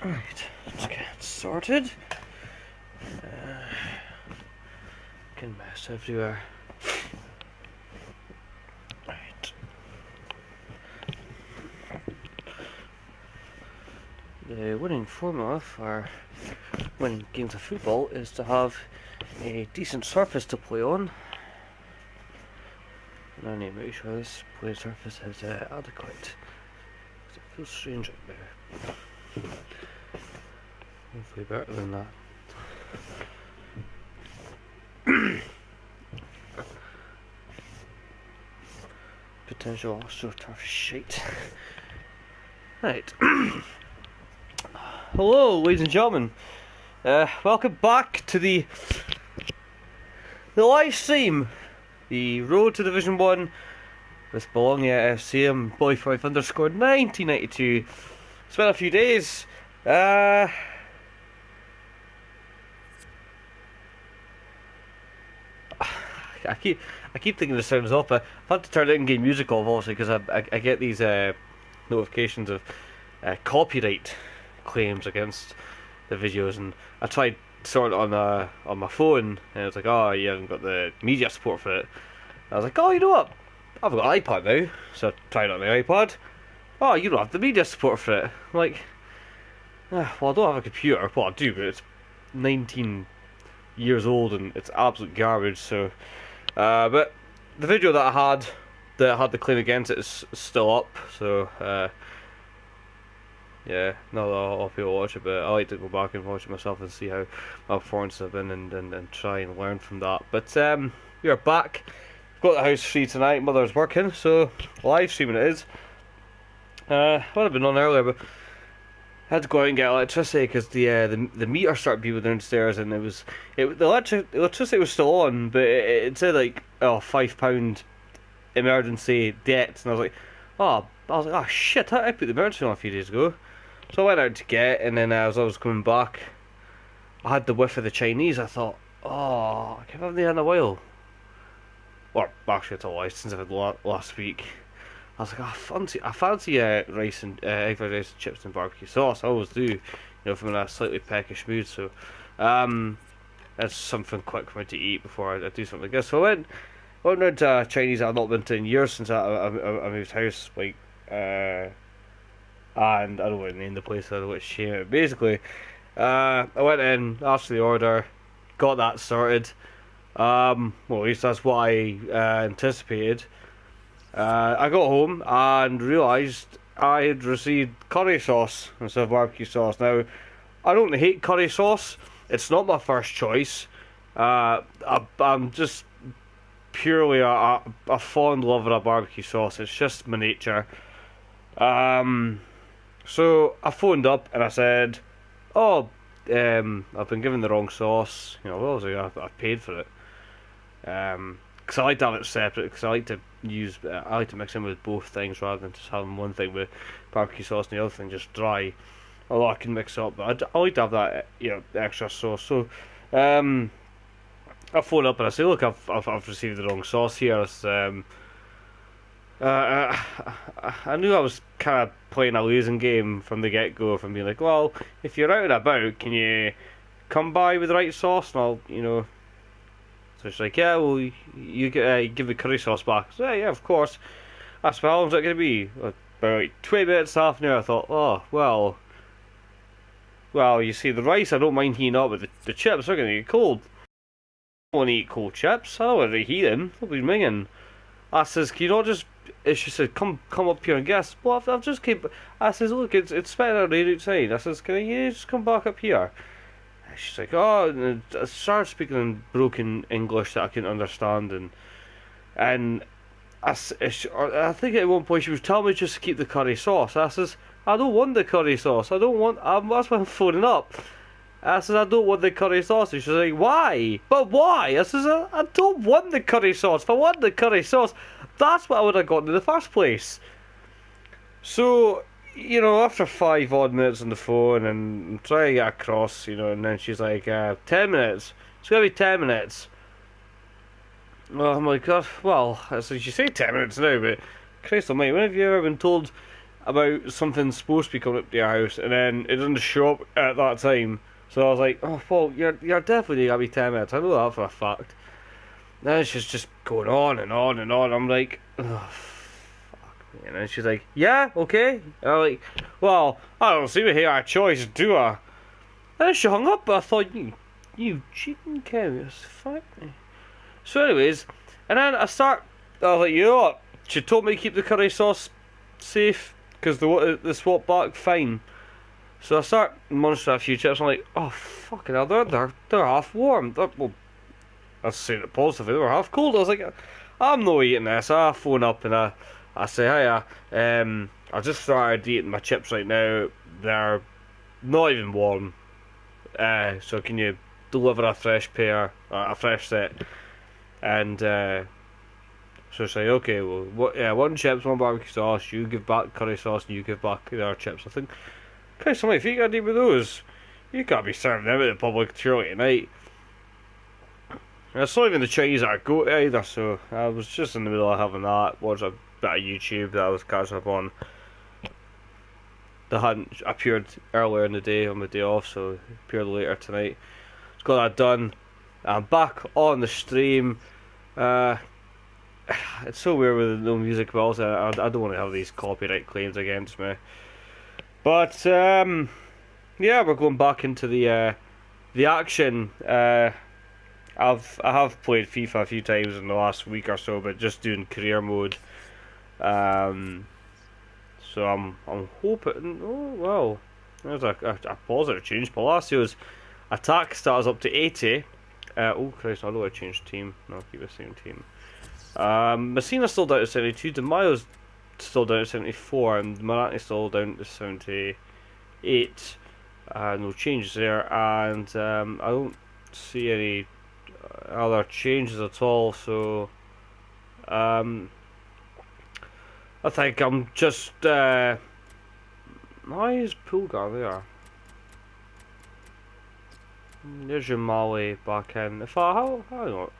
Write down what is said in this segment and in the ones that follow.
Right, let's get started. Can mess everywhere. Right. The winning formula for winning games of football is to have a decent surface to play on. And I need to make sure this play surface is adequate. It feels strange right there. Hopefully better than that. Potential astroturf shite. Right. Hello, ladies and gentlemen. Welcome back to the live stream. The road to Division 1 with Bologna FC and Boy5 underscore 1992. It's been a few days. I keep thinking this sounds off, but I've had to turn in-game music off, obviously, because I get these notifications of copyright claims against the videos, and I tried sorting it on my phone, and it's like, oh, you haven't got the media support for it. And I was like, oh, you know what? I've got an iPad now, so I tried it on the iPad. Oh, you don't have the media support for it. I'm like, well, I don't have a computer. Well, I do, but it's 19 years old and it's absolute garbage. So, but the video that I had the claim against it is still up. So, yeah, not a lot of people watch it, but I like to go back and watch it myself and see how my performances have been and try and learn from that. But we are back. Got the house free tonight. Mother's working, so live streaming it is. I would have been on earlier, but I had to go out and get electricity because the meter started beeping downstairs, and the electricity was still on, but it said like, oh, £5 emergency debt, and I was like, oh shit, I put the emergency on a few days ago. So I went out to get it, and then as I was coming back, I had the whiff of the Chinese. I thought, oh, I haven't had in a while. Or actually, it's a lie, since I had last week. I was like, oh, I fancy rice and egg fried rice and chips and barbecue sauce. I always do, you know, if I'm in a slightly peckish mood. So, that's something quick for me to eat before I do something like this. So I went round to Chinese I've not been to in years since I moved house. Like, and I don't want to name the place. I don't want to shame it. Basically, I went in, asked for the order, got that sorted. Well, at least that's what I anticipated. I got home and realised I had received curry sauce instead of barbecue sauce. Now, I don't hate curry sauce. It's not my first choice. I'm just purely a fond lover of barbecue sauce. It's just my nature. So I phoned up and I said, oh, I've been given the wrong sauce. You know, well, I've paid for it. Because I like to have it separate, because I like to mix in with both things rather than just having one thing with barbecue sauce and the other thing just dry. Although I can mix up, but I like to have that, you know, extra sauce. So I phone up and I say, look, I've received the wrong sauce here. I knew I was kind of playing a losing game from the get-go, from being like, well, if you're out and about, can you come by with the right sauce, and I'll, you know. So she's like, yeah, well, you give the curry sauce back. So yeah, of course. I said, how long's it going to be? About 20 minutes, half an hour. I thought, oh, well, you see, the rice, I don't mind heating up, but the chips, they're going to get cold. I don't want to eat cold chips. I don't want to reheat them. They'll be minging. I says, can you not just... She said, come up here and guess. Well, I've just came... I says, look, it's better rain outside. I says, can you just come back up here? She's like, oh, and I started speaking in broken English that I couldn't understand, and I think at one point she was telling me just to keep the curry sauce. I says, I don't want the curry sauce. I don't want. That's why I'm phoning up. I says, I don't want the curry sauce. And she's like, why? But why? I says, I don't want the curry sauce. If I want the curry sauce, that's what I would have gotten in the first place. So, you know, after 5 odd minutes on the phone and trying to get across, you know, and then she's like, 10 minutes. It's going to be 10 minutes. Well, I'm like, God, well, so you say 10 minutes now, but Christ almighty, when have you ever been told about something supposed to be coming up to your house and then it doesn't show up at that time? So I was like, oh, Paul, you're definitely gonna be 10 minutes. I know that for a fact. Now it's just going on and on and on. I'm like, oh, fuck me. And then she's like, yeah, okay. And I'm like, well, I don't seem to hear our choice, do I? And then she hung up, but I thought, you cheating cow, fuck me. So anyways, and then I was like, you know what? She told me to keep the curry sauce safe, because the swap back fine. So I start munching a few chips, I'm like, oh, fucking hell, they're half warm. Well, I was saying it positively, they were half cold. I was like, I'm not eating this. I phone up and I say, hiya, I just started eating my chips right now. They're not even warm. So can you deliver a fresh set? And so it's like, okay, well, one chips, one barbecue sauce, you give back curry sauce, and you give back the other chips. I think, Christ, if you gotta deal with those, you can't be serving them at the public surely tonight. And it's not even the Chinese that I go to either, so I was just in the middle of having that, watched a bit of YouTube that I was catching up on. That hadn't appeared earlier in the day on my day off, so it appeared later tonight. Just got that done. I'm back on the stream. It's so weird with no music, but also I don't want to have these copyright claims against me. But yeah, we're going back into the action. I have played FIFA a few times in the last week or so, but just doing career mode. So I'm hoping. Oh well, there's a positive change. Palacio's attack stat is up to 80. Oh Christ, I don't want to change team. No, I'll keep the same team. Messina's still down to 72. De Mayo's still down to 74, and Marati's still down to 78. No changes there, and I don't see any other changes at all. So I think I'm just. Why is Pulgar there? There's your Mali back in. If I how not?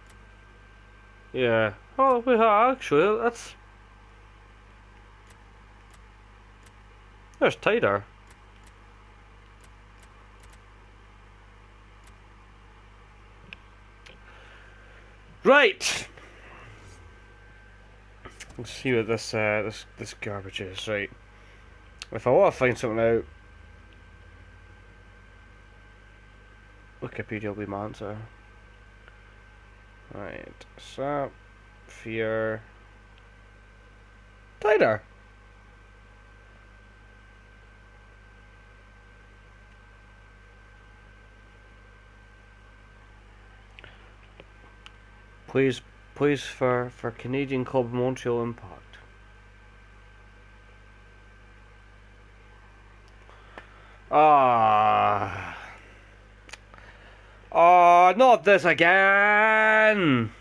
Yeah. Oh, wait, actually, that's. There's Tider. Right. Let's see what this garbage is. Right. If I want to find something out, Wikipedia will be my answer. Right. Sapphire. Tider. Plays for Canadian club Montreal Impact. Not this again.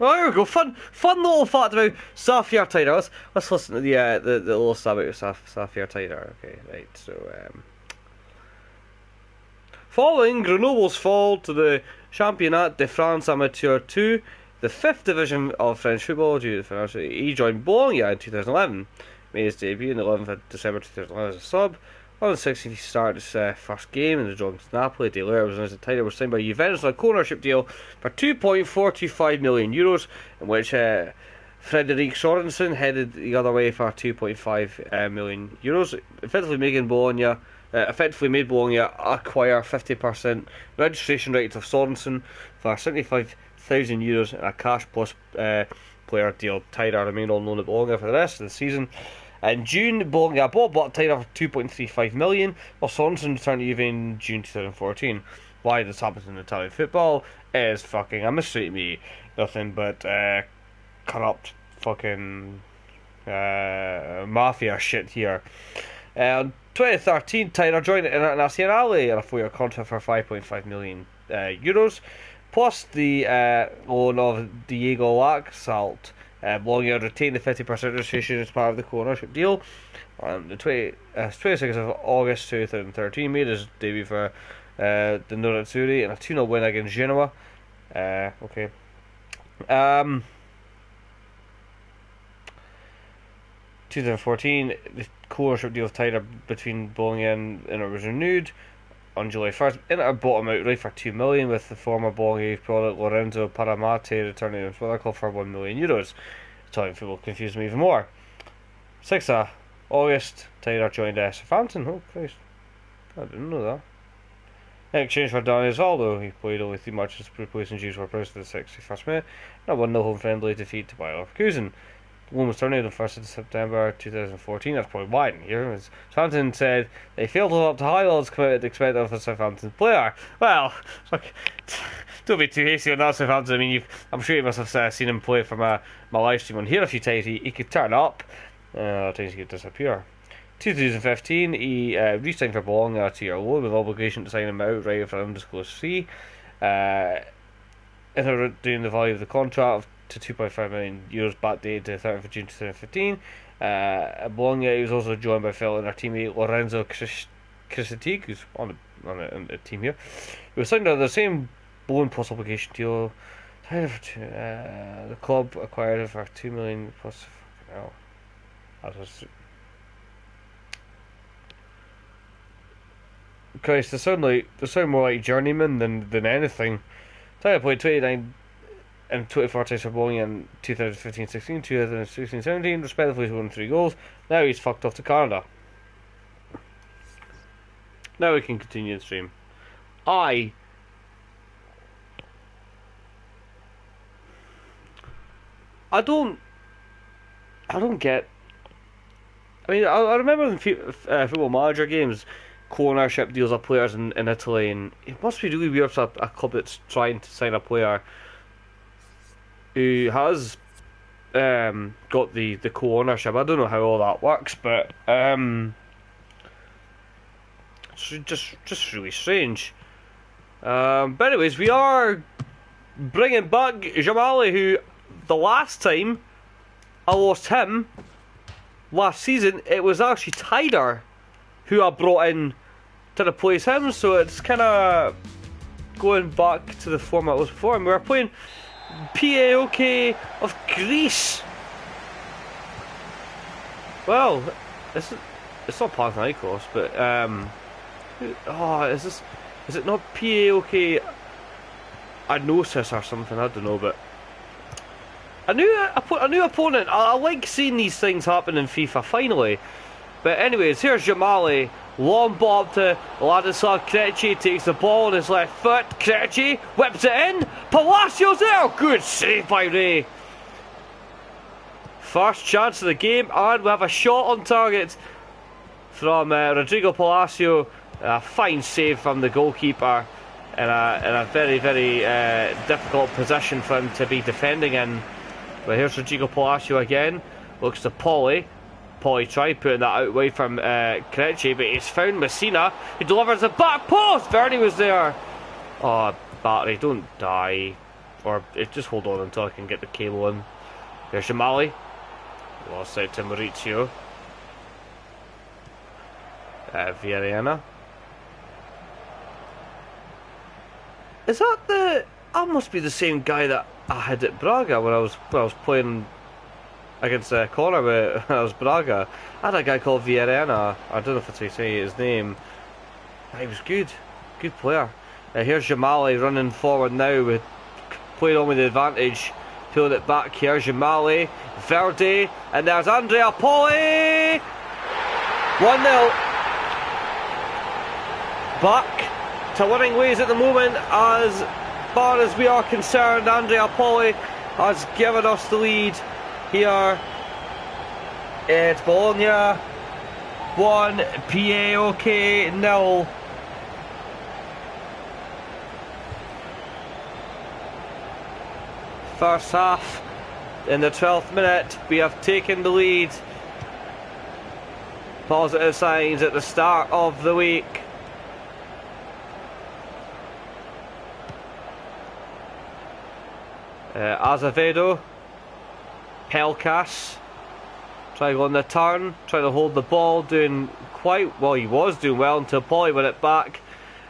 Oh, here we go. Fun little fact about Sapphire Tider. Let's listen to the little stab about Sapphire Tider. Okay, right. So following Grenoble's fall to the Championnat de France Amateur 2, the 5th division of French football, due to financial, he joined Bologna in 2011. Made his debut on the 11th of December 2011 as a sub. On the 16th, he started his first game in the draw against Napoli. A day later, the Tider was signed by Juventus on a co-ownership deal for €2.425 million, in which Frederic Sorensen headed the other way for €2.5 million, effectively made Bologna acquire 50% registration rights of Sorensen for €75,000 and a cash plus player deal. Tider remained on loan at Bologna for the rest of the season. In June, Bologna bought Tider for €2.35 million, while Sorensen returned to Juve in June 2014. Why this happens in Italian football is fucking a mystery to me. Nothing but corrupt fucking mafia shit here. 2013, Tider joined Internazionale on a 4-year contract for €5.5 million, plus the loan of Diego Laxalt. Bologna retained the 50% registration as part of the co-ownership deal. On the 26th of August 2013, made his debut for the Nerazzurri in a 2-0 win against Genoa. Okay. Um, 2014, the co-ownership deal with Tyler between Bologna and Inter was renewed on July 1st. Inter bought him outright for €2 million, with the former Bologna product Lorenzo Paramate returning to the club for €1 million. Italian football confused me even more. 6th of August, Tyler joined Southampton. Oh Christ, I didn't know that. In exchange for Dani Osvaldo, he played only 3 matches, replacing Jews for Price to the 61st May, and a 1-0 home friendly defeat to Bayer Leverkusen. The loan was terminated on 1st of September 2014. That's probably why I didn't hear. Southampton said they failed to live up to high levels expected of a Southampton player. Well, like, don't be too hasty on that, Southampton. I mean, I'm sure you must have seen him play for my live stream on here a few times. He could turn up, other times he could disappear. 2015, he re-signed for Bologna at a 2-year loan with obligation to sign him outright for an undisclosed fee. Doing the value of the contract to €2.5 million backdated to 30th of June 2015. At Bologna, he was also joined by fellow inner teammate Lorenzo Cristitig, who's on a team here. He was signed under the same loan plus obligation deal. The club acquired him for €2 million plus. That was. Christ, they sound more like journeyman than anything. Tyler played 29 and 24 times for Bologna in 2015-16, 2016-17, respectively, scoring 3 goals. Now he's fucked off to Canada. Now we can continue the stream. I don't get. I mean, I remember in Football Manager games, co-ownership deals of players in Italy, and it must be really weird for a club that's trying to sign a player who has got the co-ownership. I don't know how all that works, but it's just really strange. But anyways, we are bringing back Jamali, who the last time I lost him last season, it was actually Tyler who I brought in to replace him, so it's kind of going back to the format it was before. And we were playing PAOK of Greece. Well, it's not Panathinaikos, but is it not PAOK Agnosis or something? I don't know, but a new opponent. I like seeing these things happen in FIFA finally. But anyways, here's Jamali. Long ball up to Ladislav Krejci, takes the ball on his left foot. Krejci whips it in. Palacios there. Good save by Ray. First chance of the game, and we have a shot on target from Rodrigo Palacio. A fine save from the goalkeeper in a very, very difficult position for him to be defending in. But here's Rodrigo Palacio again. Looks to Polly. Polly tried putting that out away from Krejci, but he's found Messina. He delivers the back post. Verdi was there. Oh, Battery, don't die. Or just hold on until I can get the cable in. Here's Jamali. Lost out to Maurizio. Villarreal. Is that the... That must be the same guy that I had at Braga when I was playing against Connor when I was Braga. I had a guy called Villarreal. I don't know if that's how you say his name. He was good player. Here's Jamali running forward now, with playing on with the advantage, pulling it back. Here's Jamali, Verdi, and there's Andrea Poli. 1-0. Back to winning ways at the moment. As far as we are concerned, Andrea Poli has given us the lead here. It's Bologna 1, PAOK 0. First half, in the 12th minute, we have taken the lead. Positive signs at the start of the week. Azevedo, Pelkas, trying on the turn, trying to hold the ball, doing quite well. He was doing well until Polly won it back.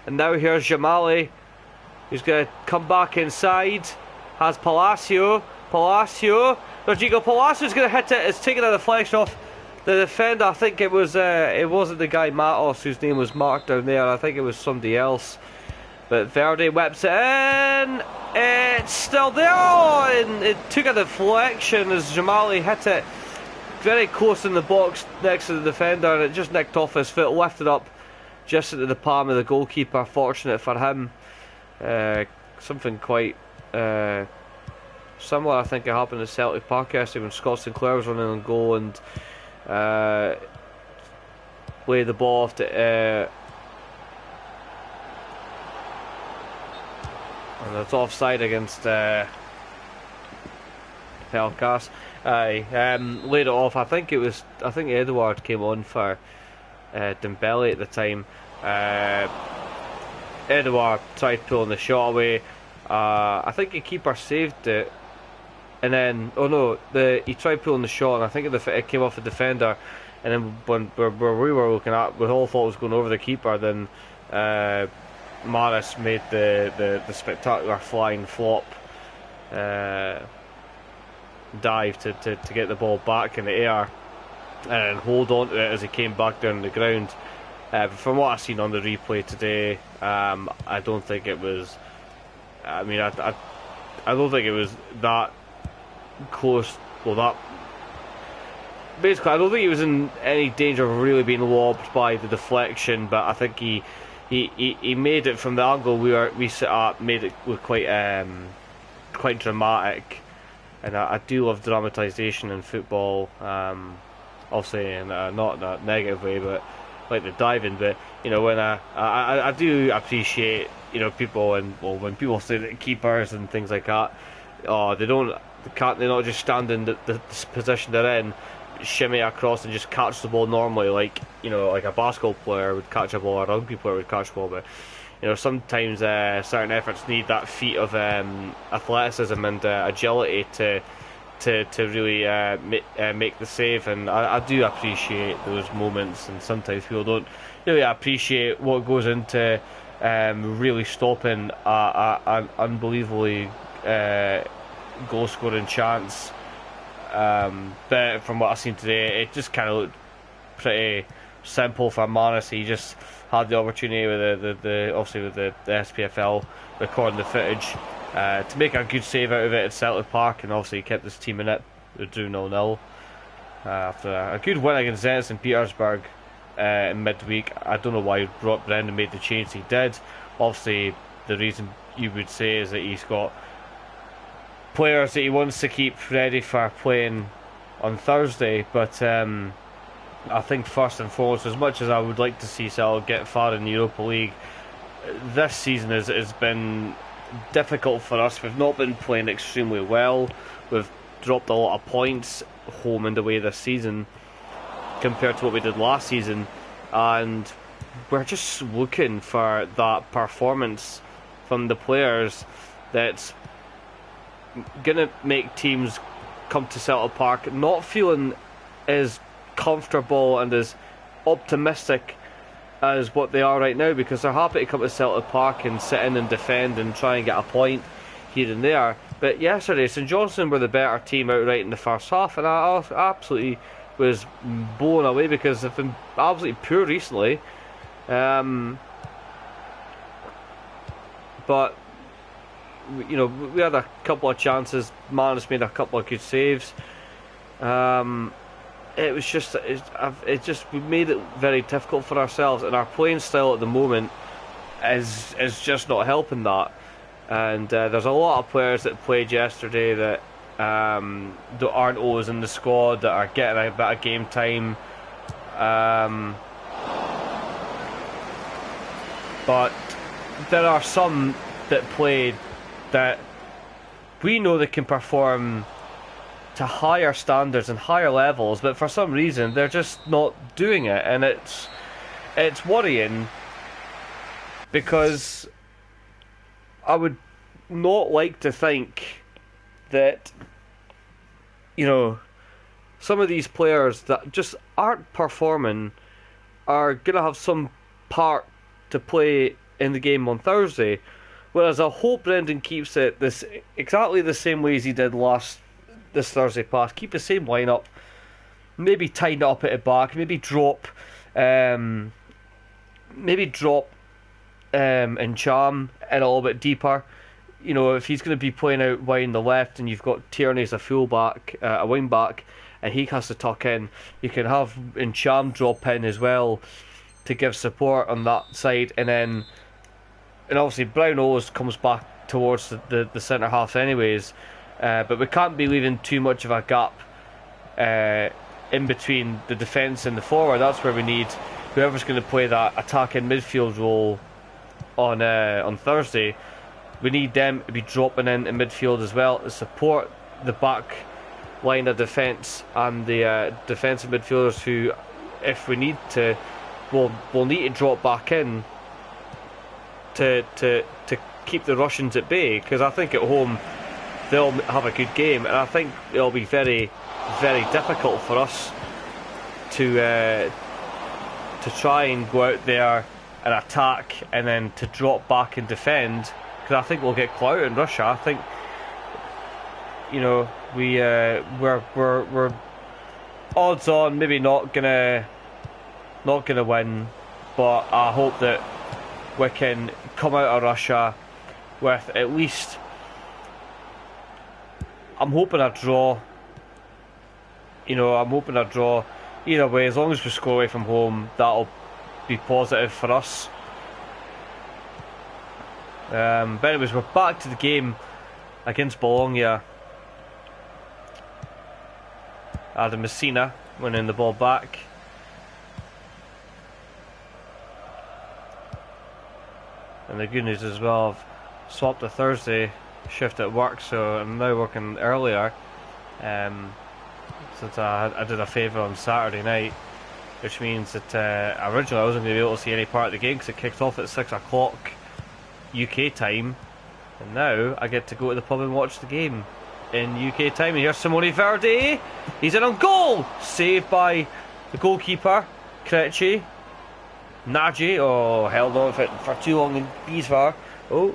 And now here's Jamali, who's going to come back inside. has Palacio. Rodrigo Palacio's going to hit it. It's taken a deflection off the defender. I think it wasn't the guy Matos whose name was marked down there. I think it was somebody else. But Verde whips it in. It's still there. And it took a deflection as Jamali hit it very close in the box next to the defender, and it just nicked off his foot, lifted up just into the palm of the goalkeeper. Fortunate for him. Something quite similar, I think, it happened at Celtic Park yesterday when Scott Sinclair was running on goal and laid the ball off to and it's offside against Pelkas. Laid it off. I think Edouard came on for Dembele at the time. Edouard tried pulling the shot away. I think the keeper saved it, and then he tried pulling the shot, and I think it came off the defender. And then where we were looking at, we all thought it was going over the keeper. Then Maris made the spectacular flying flop dive to get the ball back in the air and hold on to it as he came back down the ground. From what I've seen on the replay today, I don't think it was. I mean, I don't think it was that close. Well, that basically, I don't think he was in any danger of really being lobbed by the deflection. But I think he made it from the angle we set up, made it look quite dramatic. And I do love dramatisation in football. Obviously, in not in a negative way, but like the diving. But when I do appreciate people, and when people say that keepers and things like that, they're not just stand in the position they're in, shimmy across and just catch the ball normally, like a basketball player would catch a ball, or a rugby player would catch a ball. But sometimes certain efforts need that feat of athleticism and agility to really make the save, and I do appreciate those moments. And sometimes people don't really appreciate what goes into really stopping an unbelievably goal scoring chance. But from what I've seen today, it just kind of looked pretty simple for Manis. He just had the opportunity with the SPFL recording the footage to make a good save out of it at Celtic Park, and obviously kept his team in it. They drew 0-0 after a good win against Zenit St Petersburg in midweek. I don't know why Brendan made the change he did. Obviously, the reason you would say is that he's got players that he wants to keep ready for playing on Thursday, but I think first and foremost, as much as I would like to see Celtic get far in the Europa League, this season has been difficult for us. We've not been playing extremely well. We've dropped a lot of points home and away this season compared to what we did last season, and we're just looking for that performance from the players that's gonna make teams come to Celtic Park not feeling as comfortable and as optimistic as what they are right now, because they're happy to come to Celtic Park and sit in and defend and try and get a point here and there. But yesterday, St Johnstone were the better team outright in the first half, and I absolutely was blown away because they've been absolutely poor recently. But we had a couple of chances. Manis made a couple of good saves. It was just, we made it very difficult for ourselves, and our playing style at the moment is just not helping that. And there's a lot of players that played yesterday that aren't always in the squad, that are getting a bit of game time. But there are some that played that we know they can perform to higher standards and higher levels, but for some reason they're just not doing it, and it's worrying, because I would not like to think that some of these players that just aren't performing are going to have some part to play in the game on Thursday. Whereas I hope Brendan keeps it this exactly the same way as he did this Thursday past. Keep the same lineup, maybe tighten it up at the back, maybe drop and Cham in a little bit deeper. You know, if he's going to be playing out wide on the left and you've got Tierney as a fullback, a wing back, and he has to tuck in, you can have Cham drop in as well to give support on that side, and obviously Brown always comes back towards the centre half anyways, but we can't be leaving too much of a gap in between the defence and the forward. That's where we need whoever's going to play that attacking midfield role on Thursday. We need them to be dropping in midfield as well to support the back line of defence and the defensive midfielders who, if we need to, we'll need to drop back in to keep the Russians at bay, because I think at home they'll have a good game, and I think it'll be very, very difficult for us to try and go out there and attack and then to drop back and defend, because I think we'll get caught out in Russia. I think, you know, we're odds on maybe not gonna win, but I hope that we can come out of Russia with at least, I'm hoping a draw. You know, I'm hoping a draw. Either way, as long as we score away from home, that'll be positive for us. But anyways, we're back to the game against Bologna. Adam Messina winning the ball back. And the good news as well, I've swapped the Thursday shift at work, so I'm now working earlier. Since I did a favour on Saturday night, which means that originally I wasn't going to be able to see any part of the game because it kicked off at 6 o'clock UK time, and now I get to go to the pub and watch the game in UK time. And here's Simone Verdi, he's in on goal, saved by the goalkeeper Krejci. Nagy, oh held on for too long in Bisvar. Oh,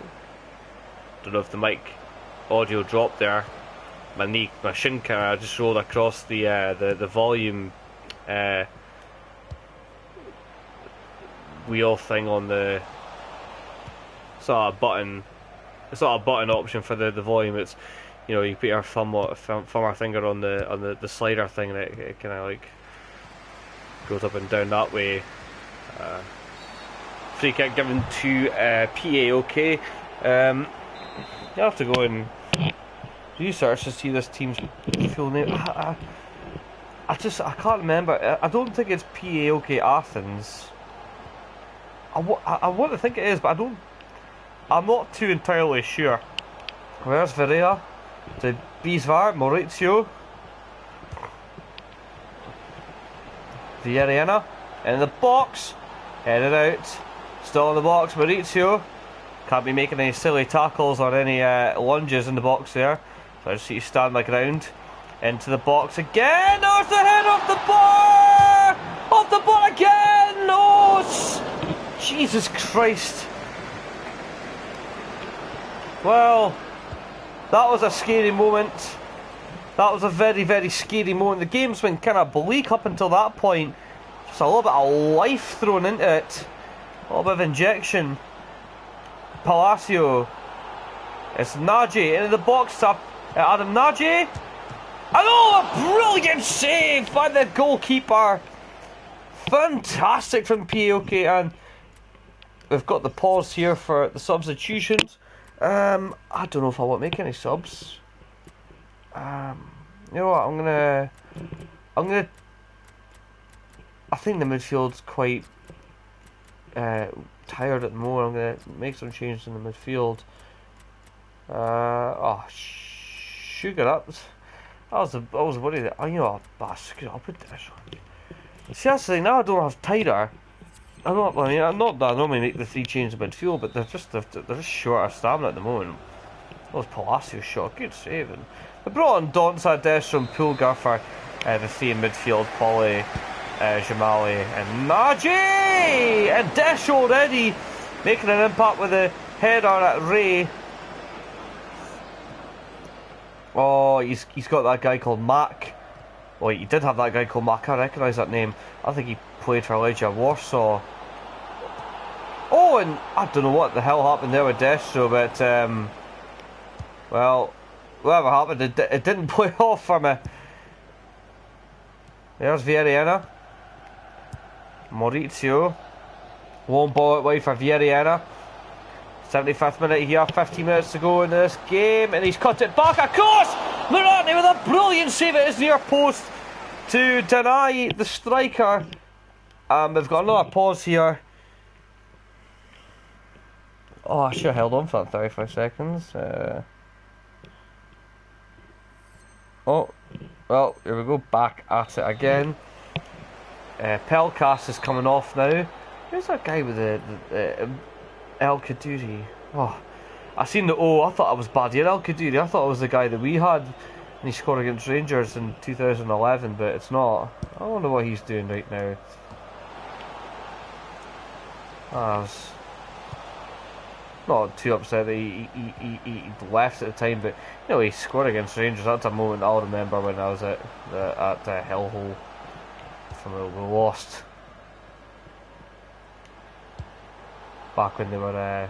don't know if the mic audio dropped there. My shin camera just rolled across the volume wheel thing on the. It's not a button. It's not a button option for the volume. It's, you know, you put your thumb or finger on the slider thing, and it kind of like goes up and down that way. Free kick given to PAOK. You have to go and research to see this team's full name. I can't remember. I don't think it's PAOK Athens. I want to think it is, but I'm not too entirely sure. Where's Varea? To Bisvar, Maurizio. Villarreal in the box, headed out, still in the box, Maurizio. Can't be making any silly tackles or any lunges in the box there. So I just see you stand my ground. Into the box again. Oh, it's the head off the bar! Off the bar again! Oh, Jesus Christ. Well, that was a scary moment. That was a very, very scary moment. The game's been kind of bleak up until that point. Just a little bit of life thrown into it. A little bit of injection. Palacio. It's Nagy into the box up. Adam Nagy. And oh, a brilliant save by the goalkeeper. Fantastic from POK. And we've got the pause here for the substitutions. I don't know if I want to make any subs. You know what, I'm gonna I think the midfield's quite tired at the moment. I'm gonna make some changes in the midfield. Sugar up. I was worried that, you know, I'll put this on. See, that's the thing, now I don't have tighter. Not that I normally make the 3 changes in midfield, but they're just short of stamina at the moment. That was Palacios shot, good saving. They brought on Donza, Destrom, Pulgar for the 3 in midfield, Polly, Jamali and Nagy! And Desh already making an impact with the Header at Ray. Oh, he's got that guy called Mac. Oh, he did have that guy called Mac. I recognise that name. I think he played for Legia Warsaw. Oh, and I don't know what the hell happened there with Destro, but well, whatever happened, it didn't play off for me. There's Villarreal. Maurizio. Long ball out wide for Villarreal. 75th minute here, 15 minutes to go in this game, and he's cut it back across! Morante with a brilliant save at his near post to deny the striker. We've got another pause here. Oh, I should have held on for that 35 seconds. Oh, well, here we go, back at it again. Pelkas is coming off now. Who's that guy with the El Kaduri? Oh, I seen the O. I thought I was bad. El Kaduri. I thought it was the guy that we had, and he scored against Rangers in 2011, but it's not. I wonder what he's doing right now. I was not too upset that he left at the time, but you know, he scored against Rangers. That's a moment I'll remember when I was at Hellhole from we lost. Back when they were,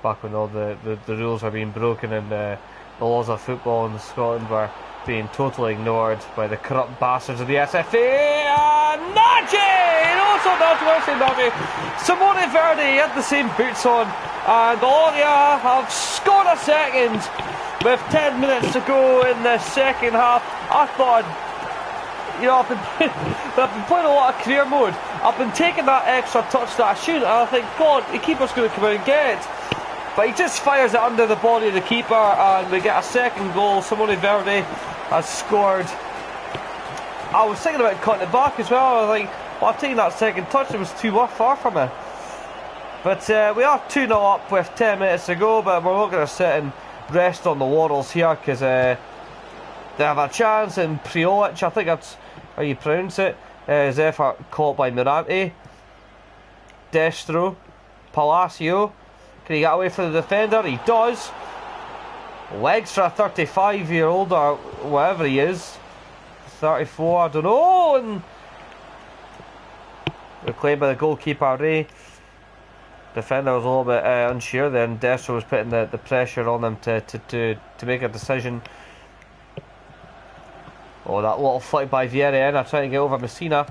back when all the rules were being broken and the laws of football in Scotland were being totally ignored by the corrupt bastards of the SFA. Nagy! Also Nagy. Simone Verdi had the same boots on, and Bologna have scored a second with 10 minutes to go in the second half. I thought, you know, I've been playing a lot of career mode. I've been taking that extra touch that I shoot, and I think, God, the keeper's going to come out and get it. But he just fires it under the body of the keeper, and we get a second goal. Simone Verdi has scored. I was thinking about cutting it back as well. I was like, well, I've taken that second touch, it was too far from me. But we are 2-0 up with 10 minutes to go, but we're not going to sit and rest on the laurels here, because they have a chance, and Priolic, I think that's how you pronounce it, his effort caught by Morante. Destro. Palacio. Can he get away from the defender? He does. Legs for a 35-year-old or whatever he is. 34, I don't know. And reclaimed by the goalkeeper, Ray. Defender was a little bit unsure then. Destro was putting the pressure on them to make a decision. Oh, that little flick by Villarreal trying to get over Messina.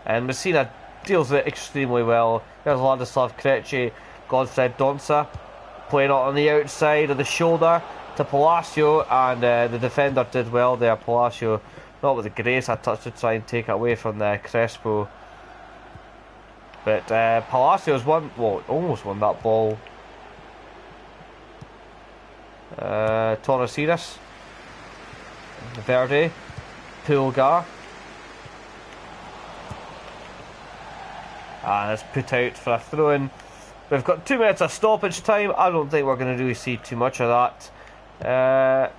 And Messina deals with it extremely well. There's Ladislav Krejci, Godfred Donza playing it on the outside of the shoulder to Palacio, and the defender did well there. Palacio, not with the grace I touched to try and take it away from Crespo. But Palacio's almost won that ball. Torresiras, Verdi, Pulgar, and it's put out for a throw-in. We've got 2 minutes of stoppage time. I don't think we're going to really see too much of that.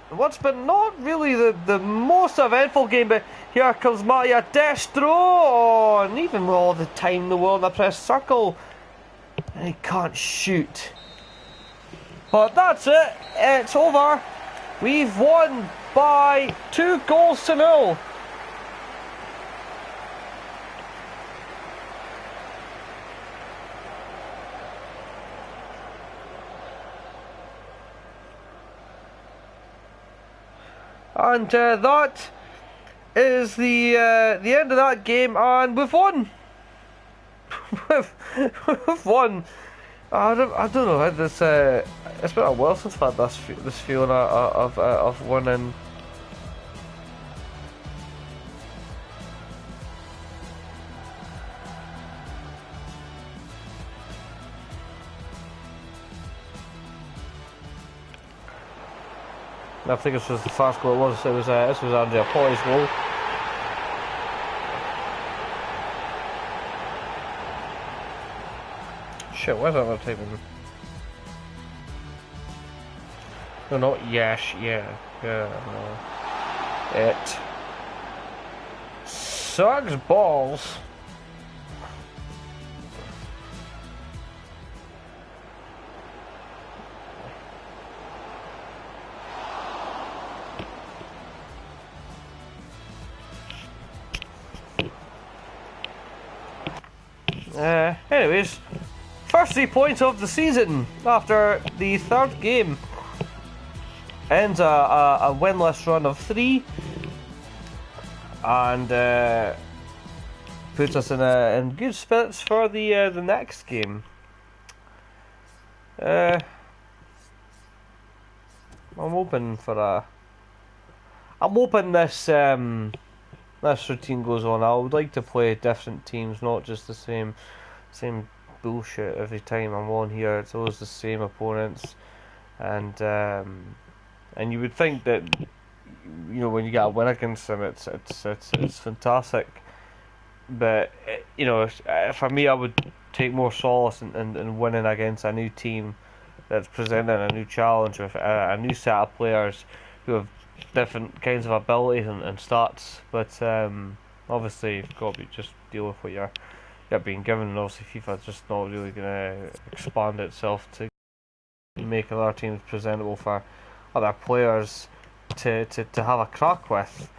What's been not really the most eventful game, but here comes Maria Destro, oh, and even with all the time in the world in the press circle, and he can't shoot. But that's it. It's over. We've won by 2-0. And that is the end of that game, and we've won. we've won. I don't know. This it's been a while since I've had this feeling of winning. I think this was the first goal. This was Andrea Poy's goal. Shit, where's that other typing? No, not Yash. Yeah, no. It sucks balls. Anyways, first 3 points of the season after the third game. Ends a winless run of 3, and puts us in good spirits for the next game. I'm hoping this this routine goes on. I would like to play different teams, not just the same bullshit every time I'm on here. It's always the same opponents, and you would think that, you know, when you get a win against them, it's fantastic. But you know, for me, I would take more solace in winning against a new team that's presenting a new challenge with a new set of players who have different kinds of abilities and stats. But obviously, you've got to just deal with what you're being given. And obviously, FIFA's just not really going to expand itself to make other teams presentable for other players to have a crack with.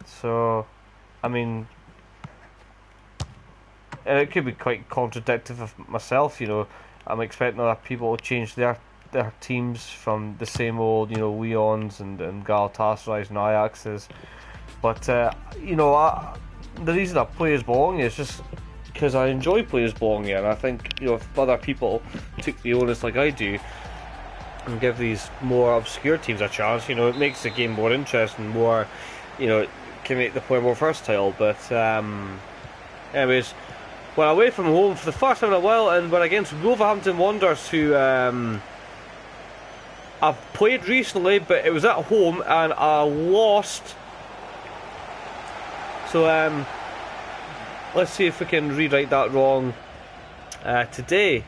So, I mean, it could be quite contradictory of myself, you know. I'm expecting other people to change their teams from the same old, you know, Lyons and Galatasarays and Ajaxes. But, you know, the reason I play as Bologna is just because I enjoy playing as Bologna, and I think, you know, if other people took the onus like I do and give these more obscure teams a chance, you know, it makes the game more interesting, more, you know, can make the player more versatile. But anyways, we're away from home for the first time in a while, and we're against Wolverhampton Wanderers, who I've played recently, but it was at home and I lost. So let's see if we can rewrite that wrong today.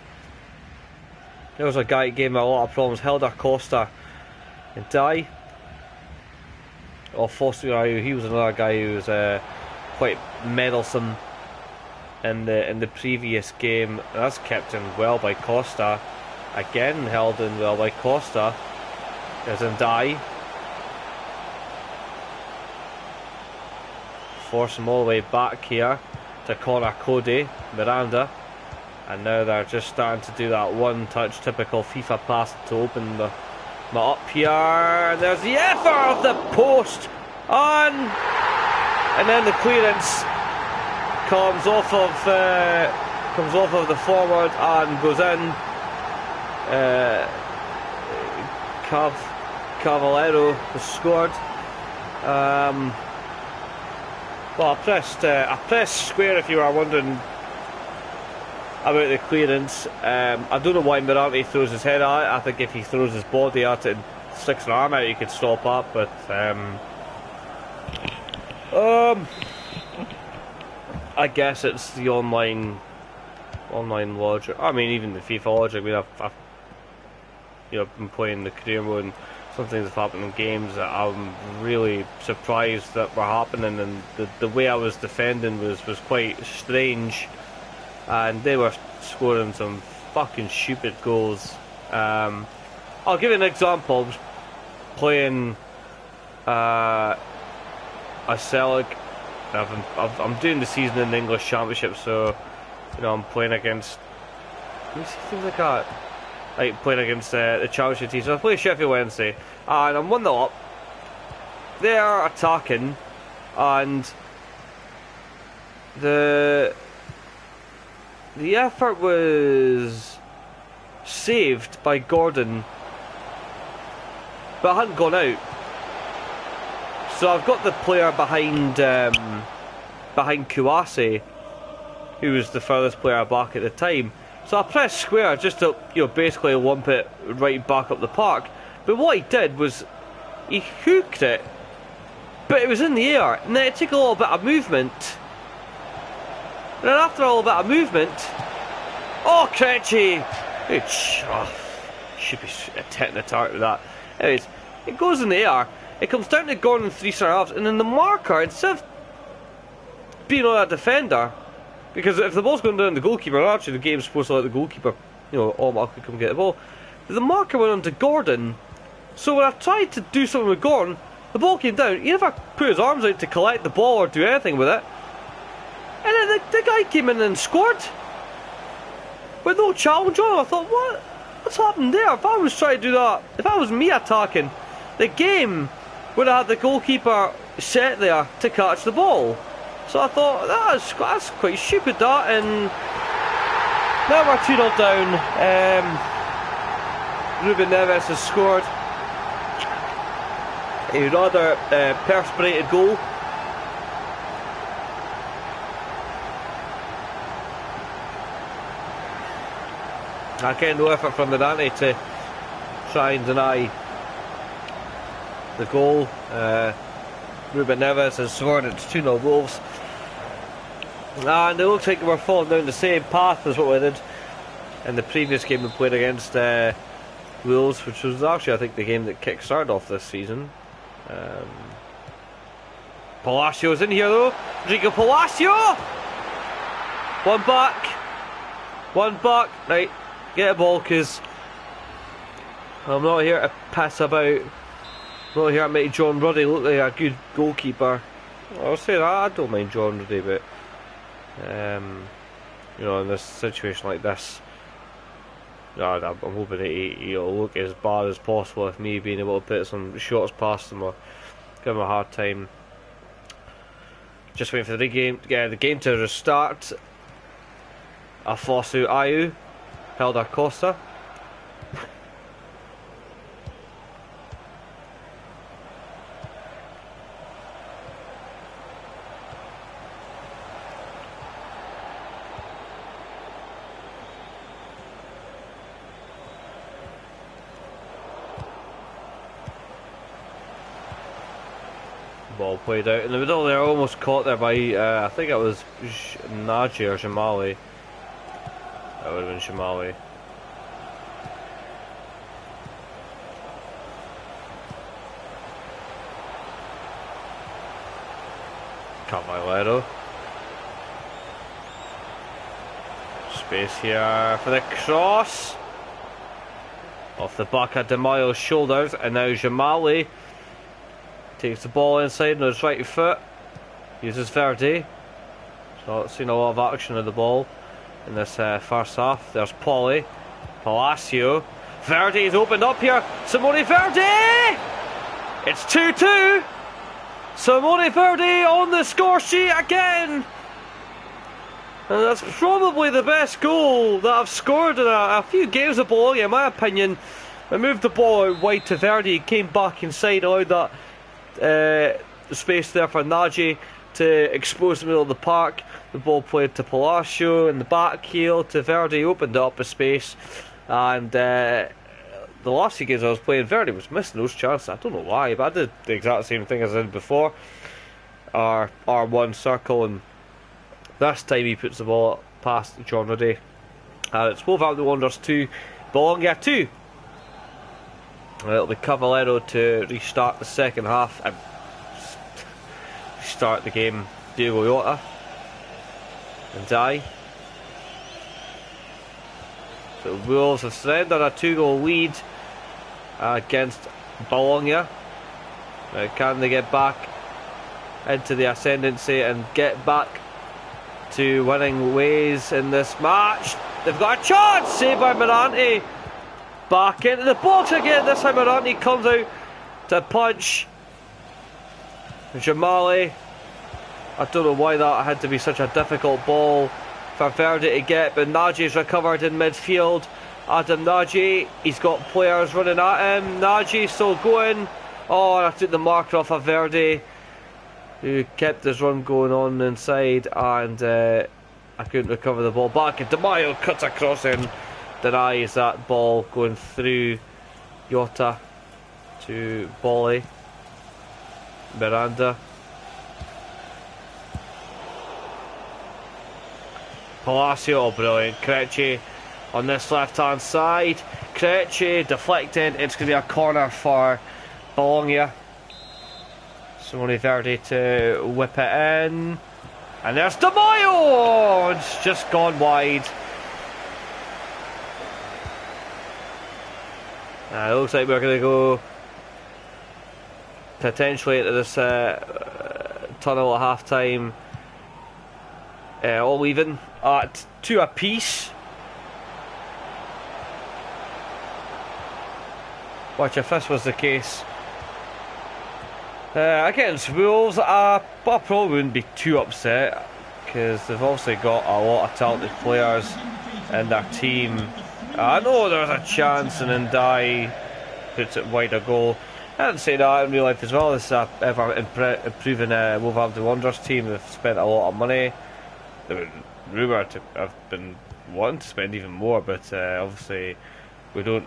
There was a guy who gave me a lot of problems, Helder Costa and Die. Or Foster, he was another guy who was quite meddlesome in the previous game. That's kept in well by Costa. Again held in well by Costa. There's Ndai. Force him all the way back here to Connor Cody, Miranda. And now they're just starting to do that one-touch typical FIFA pass to open the up here. And there's the effort of the post on, and then the clearance comes off of the forward and goes in. Cavallero has scored. Well, I pressed square if you are wondering about the clearance. I don't know why Miranda throws his head at it. I think if he throws his body at it and sticks an arm out, he could stop up. But I guess it's the online logic. I mean, even the FIFA logic. I mean, I've you know, been playing the career mode, and some things have happened in games that I'm really surprised that were happening, and the way I was defending was quite strange. And they were scoring some fucking stupid goals. I'll give you an example. I was playing a Celtic. I'm doing the season in the English Championship, so you know I'm playing against. Let me see things like that. Like playing against the Championship team. So I play Sheffield Wednesday, and I'm 1-0 up. They are attacking, and the effort was saved by Gordon, but it hadn't gone out. So I've got the player behind Kouassi, who was the furthest player back at the time. So I pressed square just to, you know, basically lump it right back up the park. But what he did was he hooked it, but it was in the air, and then it took a little bit of movement. And then after a little bit of movement, oh, Krejci! Should be hitting the target with that. Anyways, it goes in the air, it comes down to Gordon 3 centre-halves, and then the marker, instead of being on that defender, because if the ball's going down the goalkeeper, actually the game's supposed to let the goalkeeper, you know, automatically come get the ball, the marker went on to Gordon. So when I tried to do something with Gordon, the ball came down, he never put his arms out to collect the ball or do anything with it. And then the guy came in and scored with no challenge on him. I thought, what's happened there? If I was trying to do that, if I was me attacking, the game would have had the goalkeeper set there to catch the ball. So I thought, that's quite stupid, that. And now we're 2-0 down. Ruben Neves has scored a rather perspirated goal. Again, no effort from Mirante to try and deny the goal. Ruben Neves has scored. It's 2-0 Wolves. And it looks like we're falling down the same path as what we did in the previous game we played against Wolves, which was actually, I think, the game that kick-started off this season. Palacio's in here though. Rodrigo Palacio! One back. Right, get a ball, because I'm not here to piss about. I'm not here to make John Ruddy look like a good goalkeeper. I'll say that, I don't mind John Ruddy, but you know, in this situation like this, I'm hoping that he'll look as bad as possible with me being able to put some shots past him or give him a hard time. Just waiting for the game to restart. Afosu Ayu, Helder Costa. Ball played out in the middle there, almost caught there by I think it was Naji or Jamali. That would have been Jamali. Caballero. Space here for the cross. Off the back of De Mayo's shoulders, and now Jamali takes the ball inside on his right foot. Uses Verdi. So seen a lot of action of the ball in this first half. There's Pauly. Palacio. Verdi's opened up here. Simone Verdi! It's 2-2. Simone Verdi on the score sheet again. And that's probably the best goal that I've scored in a few games of Bologna, in my opinion. I moved the ball out wide to Verdi, came back inside, allowed that space there for Naji to expose the middle of the park. The ball played to Palacio in the back heel to Verdi, opened up a space, and the last few games I was playing, Verdi was missing those chances. I don't know why, but I did the exact same thing as I did before. R1 circle, and this time he puts the ball past John Ruddy. And it's Wolverhampton Wanderers 2, Bologna 2. It'll be Caballero to restart the second half and start the game. Diego Jota and Dai. So Wolves have surrendered a 2-goal lead against Bologna. Now can they get back into the ascendancy and get back to winning ways in this match? They've got a chance! Saved by Mirante. Back into the box again. This time Mirante comes out to punch Jamali. I don't know why that had to be such a difficult ball for Verdi to get, but Naji's recovered in midfield. Adam Naji, he's got players running at him. Naji still going. Oh, and I took the marker off of Verdi, who kept his run going on inside, and I couldn't recover the ball back. And De Mayo cuts across and denies that ball going through Jota to Bolly. Miranda. Palacio, oh brilliant. Krejci on this left hand side. Krejci deflected. It's going to be a corner for Bologna. Simone Verdi to whip it in. And there's De Mayo! It's just gone wide. It looks like we're going to go potentially into this tunnel at half time all even at 2 apiece. Which, if this was the case against Wolves, I probably wouldn't be too upset, because they've obviously got a lot of talented players in their team. I know there's a chance and then Ndai puts it wide a goal. I didn't say that in real life as well. This is a ever improving Wolverhampton Wanderers team. They've spent a lot of money. They were rumoured to have been wanting to spend even more, but obviously we don't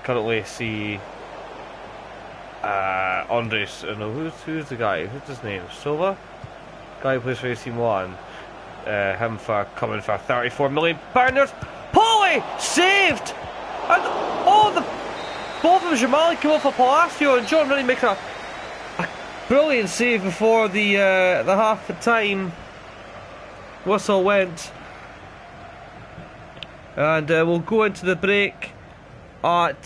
currently see Andres. No, who's the guy? Who's his name? Silva? Guy who plays for AC Milan. Him for coming for £34 million. Polly saved, and both of Jamali came off of Palacio, and John really makes a brilliant save before the half the time whistle went, and we'll go into the break at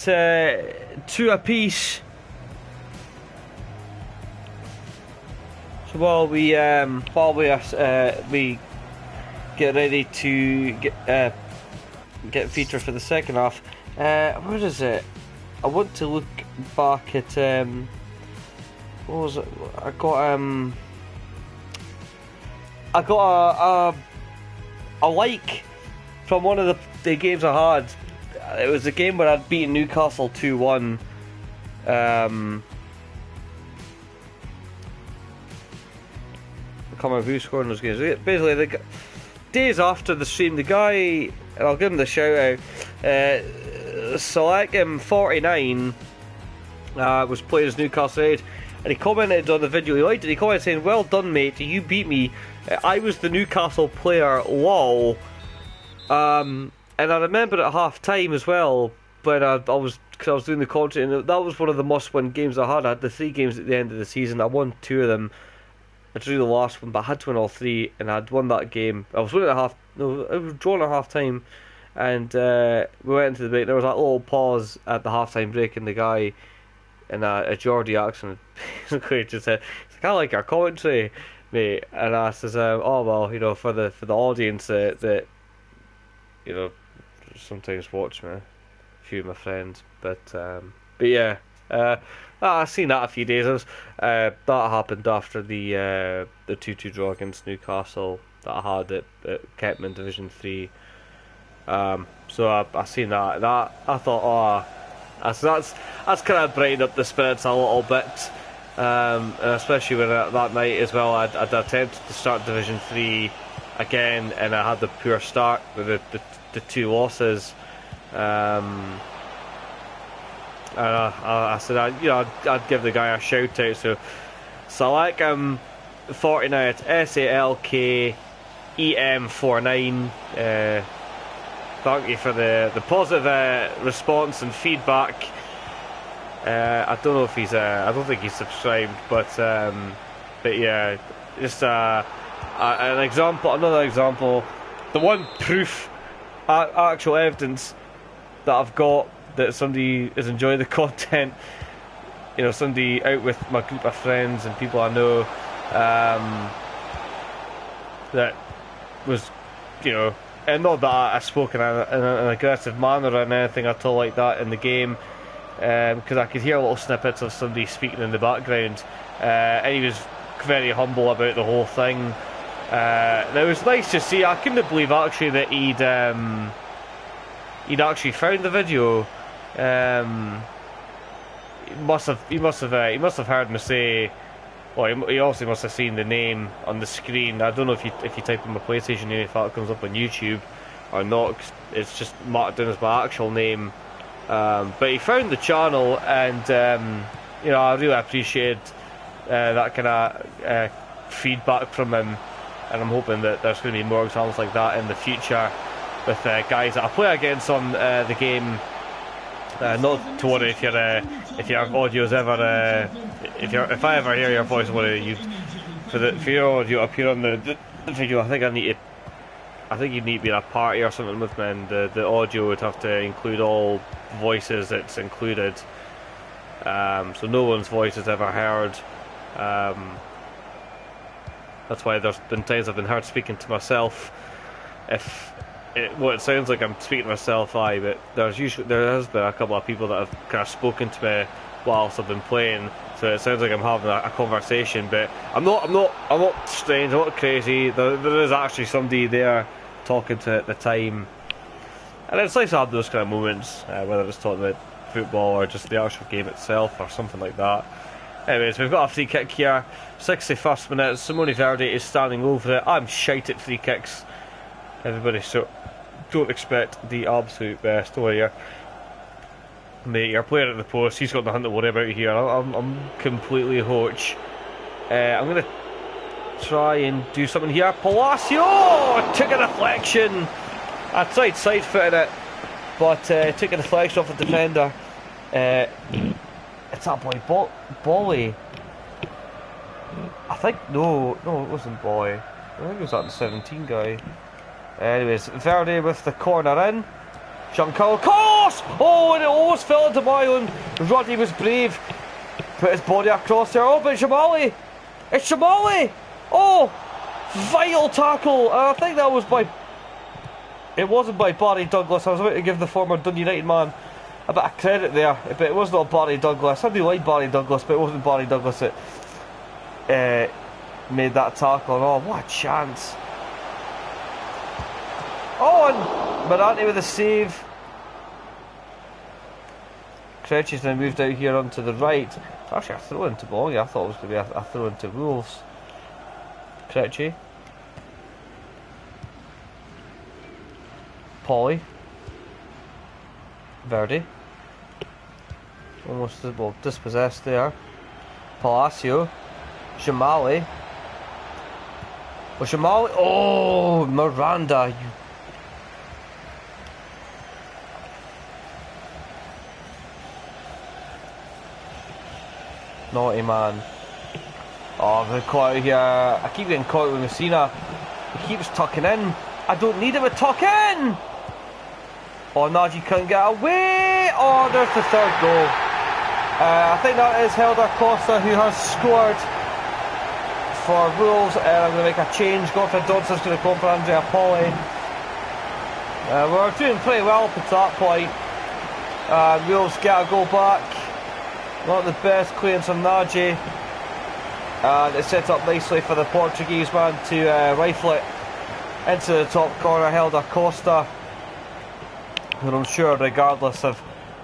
2 apiece. So while we get ready to get featured for the second half, where is it? I want to look back at what was it? I got a like from one of the games I had. It was a game where I'd beaten Newcastle 2-1. I can't remember who scored in those games. Basically, days after the stream, the guy, and I'll give him the shout out, Select49 was playing as Newcastle United, and he commented on the video. He liked it. He commented saying, "Well done, mate. You beat me. I was the Newcastle player. Lol." And I remember at half time as well, when I was doing the commentary, and that was one of the must-win games I had. I had the 3 games at the end of the season. I won 2 of them. I drew the last one, but I had to win all 3, and I'd won that game. I was winning at I was drawn at half time, and we went into the break. There was that little pause at the half time break, and the guy in a Geordie accent basically just said, "It's kind of like our commentary, mate." And I says, "Oh well, for the audience that sometimes watch me, a few of my friends, but yeah." I seen that a few days. That happened after the 2-2 draw against Newcastle that I had that kept me in Division 3. So I seen that. I thought, that's kind of brightened up the spirits a little bit, and especially when that night as well, I'd attempted to start Division 3 again, and I had the poor start with the 2 losses. I said, I'd give the guy a shout out. So Select 49 at SALKEM49. Thank you for the positive response and feedback. I don't know if he's I don't think he's subscribed, but yeah, just an example, another example, the one proof, actual evidence that I've got that somebody is enjoying the content. Somebody out with my group of friends and people I know, that was, and not that I spoke in an aggressive manner or anything at all like that in the game, because I could hear little snippets of somebody speaking in the background, and he was very humble about the whole thing. And it was nice to see. I couldn't believe actually that he'd actually found the video. He must have heard me say. Well, he also must have seen the name on the screen. I don't know if you type in my PlayStation name, if that comes up on YouTube or not. 'Cause it's just marked down as my actual name. But he found the channel, and I really appreciate that kind of feedback from him. And I'm hoping that there's going to be more examples like that in the future with guys that I play against on the game. Not to worry if your audio's ever if I ever hear your voice, for your audio appear on the video. I think you need to be in a party or something with me, and the audio would have to include all voices that's included, so no one's voice is ever heard. That's why there's been times I've been hard speaking to myself. If what it sounds like I'm speaking to myself, but there has been a couple of people that have kind of spoken to me whilst I've been playing, so it sounds like I'm having a conversation. But I'm not strange. I'm not crazy. There is actually somebody there talking to at the time, and it's nice to have those kind of moments, whether it's talking about football or just the actual game itself or something like that. Anyways, we've got a free kick here, 61st minute. Simone Verdi is standing over it. I'm shite at free kicks, everybody, so don't expect the absolute best over here. Mate, you're playing at the post, he's got nothing to worry about here. I'm completely hoach. I'm going to try and do something here. Palacio took a deflection. I tried side-footing it, but took a deflection off the defender. It's that boy, Bolly. I think, no, it wasn't Bolly. I think it was that 17 guy. Anyways, Verdi with the corner in. Jean-Carlo Course! Oh, and it almost fell into my own. Rodney was brave. Put his body across there. Oh, but it's Shamali! It's Shamali! Oh! Vital tackle! And I think that was by... It wasn't by Barry Douglas. I was about to give the former Dundee United man a bit of credit there, but it was not Barry Douglas. I do like Barry Douglas, but it wasn't Barry Douglas that made that tackle. Oh, what a chance! Oh, and Morante with a save. Krejci's now moved out here onto the right. It's actually a throw into Bologna. I thought it was going to be a throw into Wolves. Krejci. Polly. Verdi. Almost dispossessed there. Palacio. Shamali. Oh, Miranda. Naughty man. Oh, they're caught out here. I keep getting caught with Messina. He keeps tucking in. I don't need him to tuck in. Oh, Nagy couldn't get away. Oh, there's the third goal. I think that is Helder Costa who has scored for Wolves. I'm going to make a change. Gottfried Dodson's going to come for Andrea Polly. We're doing pretty well up to that point. Wolves get a goal back. Not the best clearance on Nagy. And it's set up nicely for the Portuguese man to rifle it into the top corner. Helder Costa, and I'm sure regardless of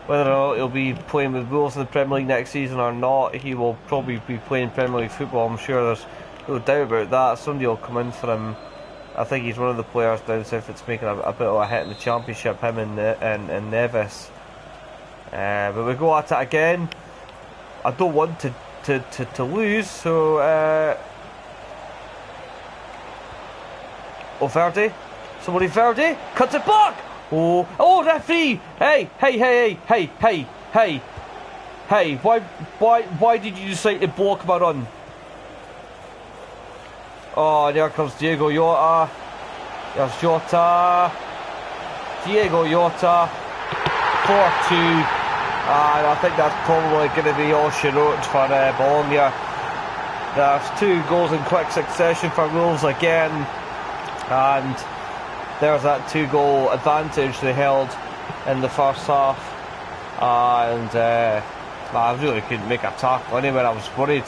whether or not he'll be playing with Wolves in the Premier League next season or not, he will probably be playing Premier League football. I'm sure there's no doubt about that. Somebody will come in for him. I think he's one of the players down south that's making a bit of a hit in the Championship, him and Neves. But we go at it again. I don't want to lose, so Verdi. Somebody Verdi cuts it back. Oh, referee! Hey! Why did you decide to block my run? Oh, there comes Diego Jota. There's Jota. Diego Jota. 4-2. And I think that's probably going to be all she wrote for Bologna. There's 2 goals in quick succession for Wolves again. And there's that 2-goal advantage they held in the first half. And I really couldn't make a tackle anywhere. I was worried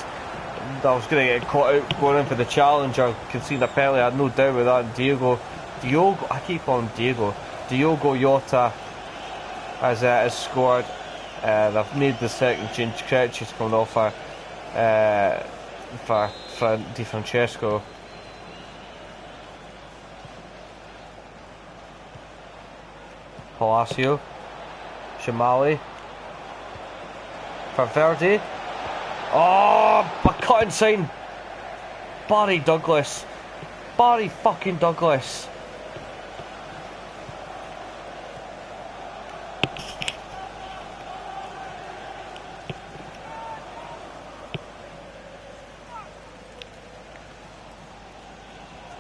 I was going to get caught out going in for the challenge or conceding a penalty. I had no doubt with that. Diogo, I keep calling him Diego. Diogo Jota has scored. They've made the second change. Krejci's coming off for Di Francesco. Palacio. Shamali. For Verdi. Oh, a cut inside. Barry Douglas. Barry fucking Douglas.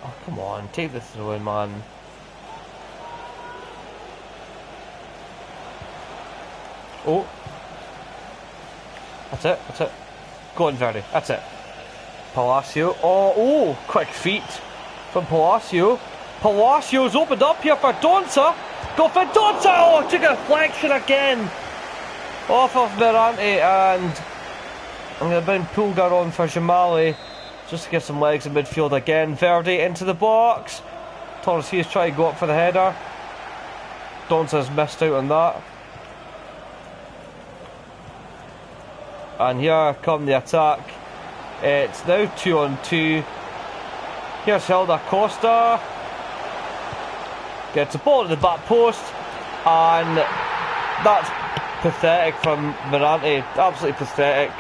Oh, come on, take this throw in, man. Oh. That's it. Go on, Verdi. That's it. Palacio. Oh, quick feet from Palacio. Palacio's opened up here for Donza. Go for Donza! Oh, took a deflection again. Off of Mirante, and been pulled on for Jamali. Just to get some legs in midfield again. Verdi into the box. Torres trying to go up for the header. Donza's missed out on that. And here come the attack. It's now 2-on-2. Here's Hilda Costa. Gets the ball to the back post. And that's pathetic from Mirante. Absolutely pathetic.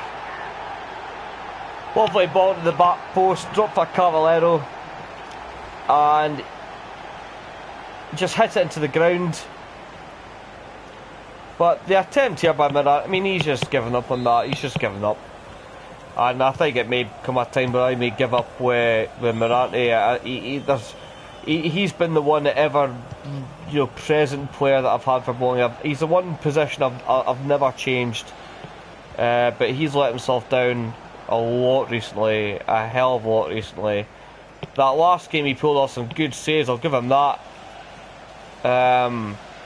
Lovely ball to the back post. Dropped for Cavallero. And just hits it into the ground. But the attempt here by Mirante, I mean, he's just given up on that. He's just given up. And I think it may come a time where I may give up with Mirante. He's been the one ever, present player that I've had for Bologna. He's the one position I've never changed. But he's let himself down a lot recently, a hell of a lot recently. That last game he pulled off some good saves, I'll give him that.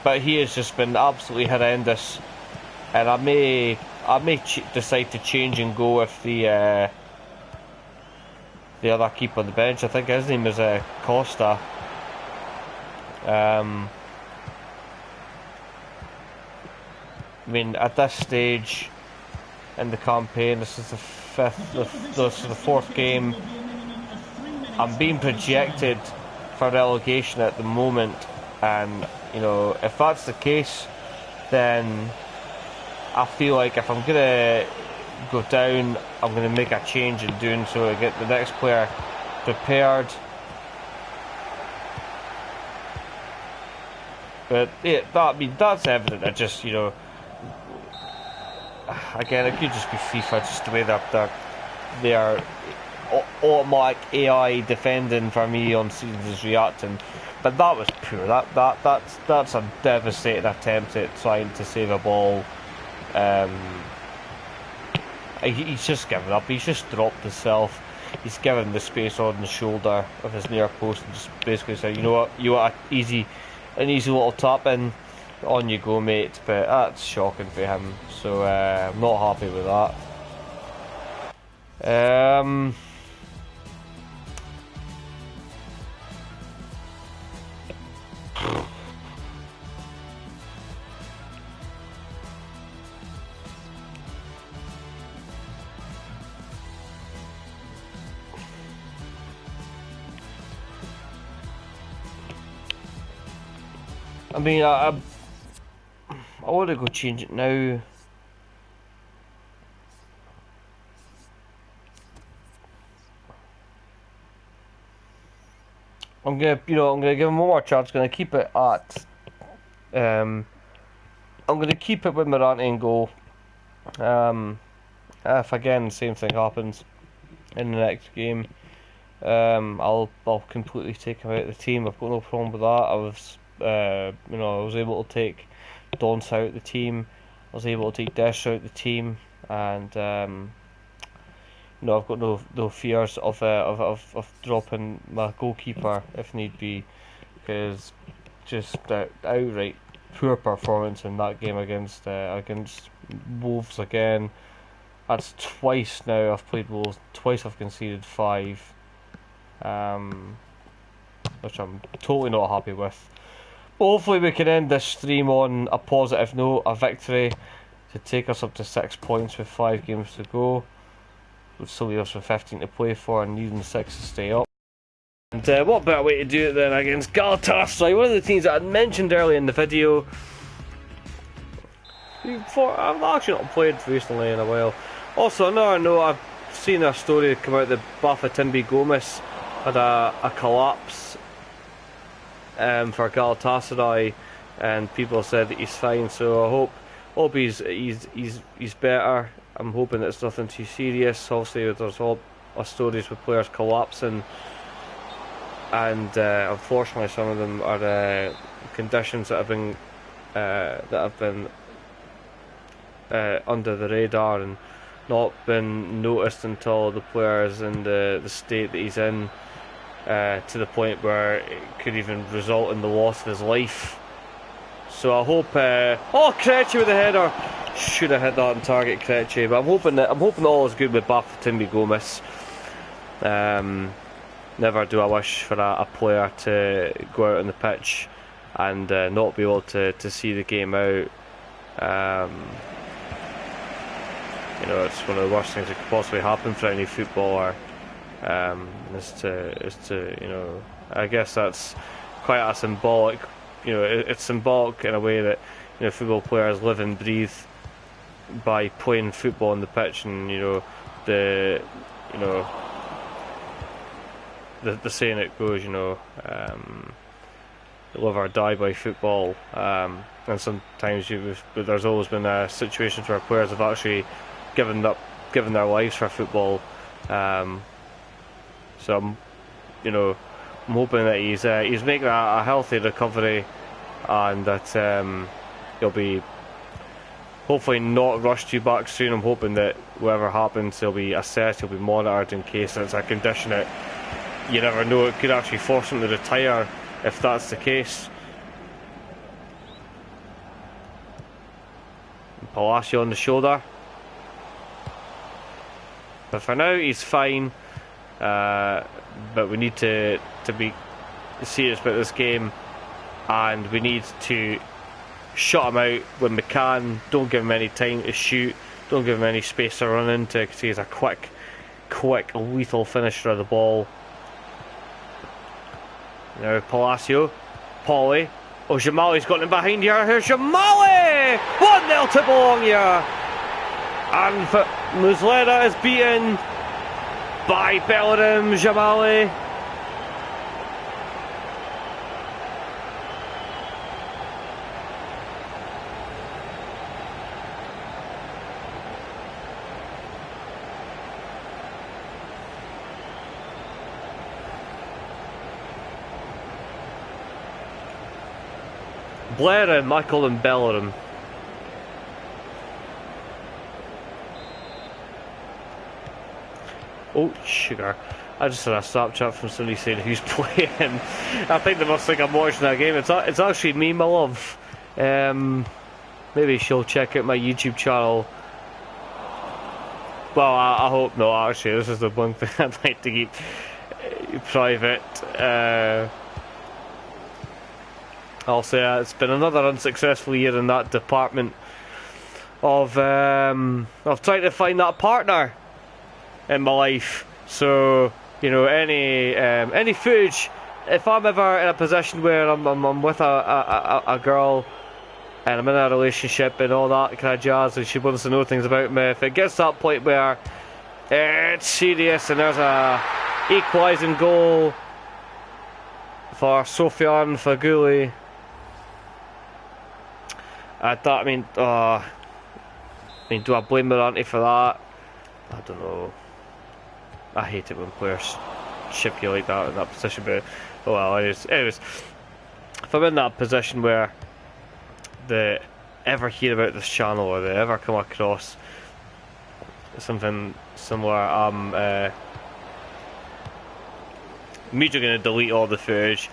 But he has just been absolutely horrendous, and I may decide to change and go with the other keeper on the bench. I think his name is Costa. I mean, at this stage in the campaign, this is the fourth game. I'm being projected for relegation at the moment, and if that's the case, then I feel like if I'm gonna go down, I'm gonna make a change in doing so to get the next player prepared. But yeah, that's evident. I just again, it could just be FIFA, just the way that they're automatic AI defending for me on seasons is reacting. But that was poor. That's a devastating attempt at trying to save a ball. He's just given up. He's just dropped himself. He's given the space on the shoulder of his near post and just basically said, you know what, you want an easy little tap in, on you go, mate. But that's shocking for him. So I'm not happy with that. I mean, I want to go change it now. I'm gonna give him one more chance. Gonna keep it at. I'm gonna keep it with Mirante in goal. If again the same thing happens in the next game, I'll completely take him out of the team. I've got no problem with that. I was able to take Donce out of the team. I was able to take Desh out of the team, and I've got no fears of dropping my goalkeeper if need be, because just outright poor performance in that game against Wolves again. That's twice now I've played Wolves. Twice I've conceded 5, which I'm totally not happy with. But hopefully we can end this stream on a positive note, a victory to take us up to 6 points with 5 games to go. Would still leave us with 15 to play for and needing 6 to stay up. And what better way to do it than against Galatasaray, one of the teams that I mentioned earlier in the video. I've actually not played recently in a while. Also, another note, I've seen a story come out that Bafatimbi Gomes had a collapse for Galatasaray, and people said that he's fine. So I hope he's better. I'm hoping it's nothing too serious. Obviously, there's all stories with players collapsing, and unfortunately, some of them are conditions that have been under the radar, and not been noticed until the player's in the state that he's in, to the point where it could even result in the loss of his life. So I hope. Oh, Krejci with the header. Should have hit that on target, Krejci. But I'm hoping that all is good with Bafétimbi Gomis. Never do I wish for a player to go out on the pitch and not be able to see the game out. It's one of the worst things that could possibly happen for any footballer. Is to I guess that's quite a symbolic. It's symbolic in a way that football players live and breathe by playing football on the pitch, and the saying it goes, live or die by football. And sometimes there's always been situations where players have actually given their lives for football. So I'm hoping that he's making a healthy recovery, and that he'll be hopefully not rushed you back soon. I'm hoping that whatever happens, he'll be assessed, he'll be monitored, in case it's a condition that you never know, it could actually force him to retire if that's the case. Palacio on the shoulder, but for now he's fine. But we need to be serious about this game, and we need to shut him out when we can. Don't give him any time to shoot, don't give him any space to run into, because he's a quick lethal finisher of the ball. Now Palacio, Pauly. Oh, Jamali's got him behind here. Here's Jamali! 1-0 to Bologna! And Muslera is beaten by Bellerin. Jamali. Bellerin, I call him Bellerin. Oh, sugar. I just had a Snapchat from somebody saying who's playing. I think they must think I'm watching that game. It's actually me, my love. Maybe she'll check out my YouTube channel. Well, I hope not, actually. This is the one thing I'd like to keep private. I'll say it's been another unsuccessful year in that department of trying to find that partner in my life. So any footage, if I'm ever in a position where I'm with a girl and I'm in a relationship and all that kind of jazz, and she wants to know things about me, if it gets to that point where it's serious and there's a equalising goal for Sofiane Faguli, do I blame Morante for that? I don't know. I hate it when players ship you like that in that position, but oh well. Anyways, if I'm in that position where they ever hear about this channel or they ever come across something similar, I'm immediately going to delete all the footage.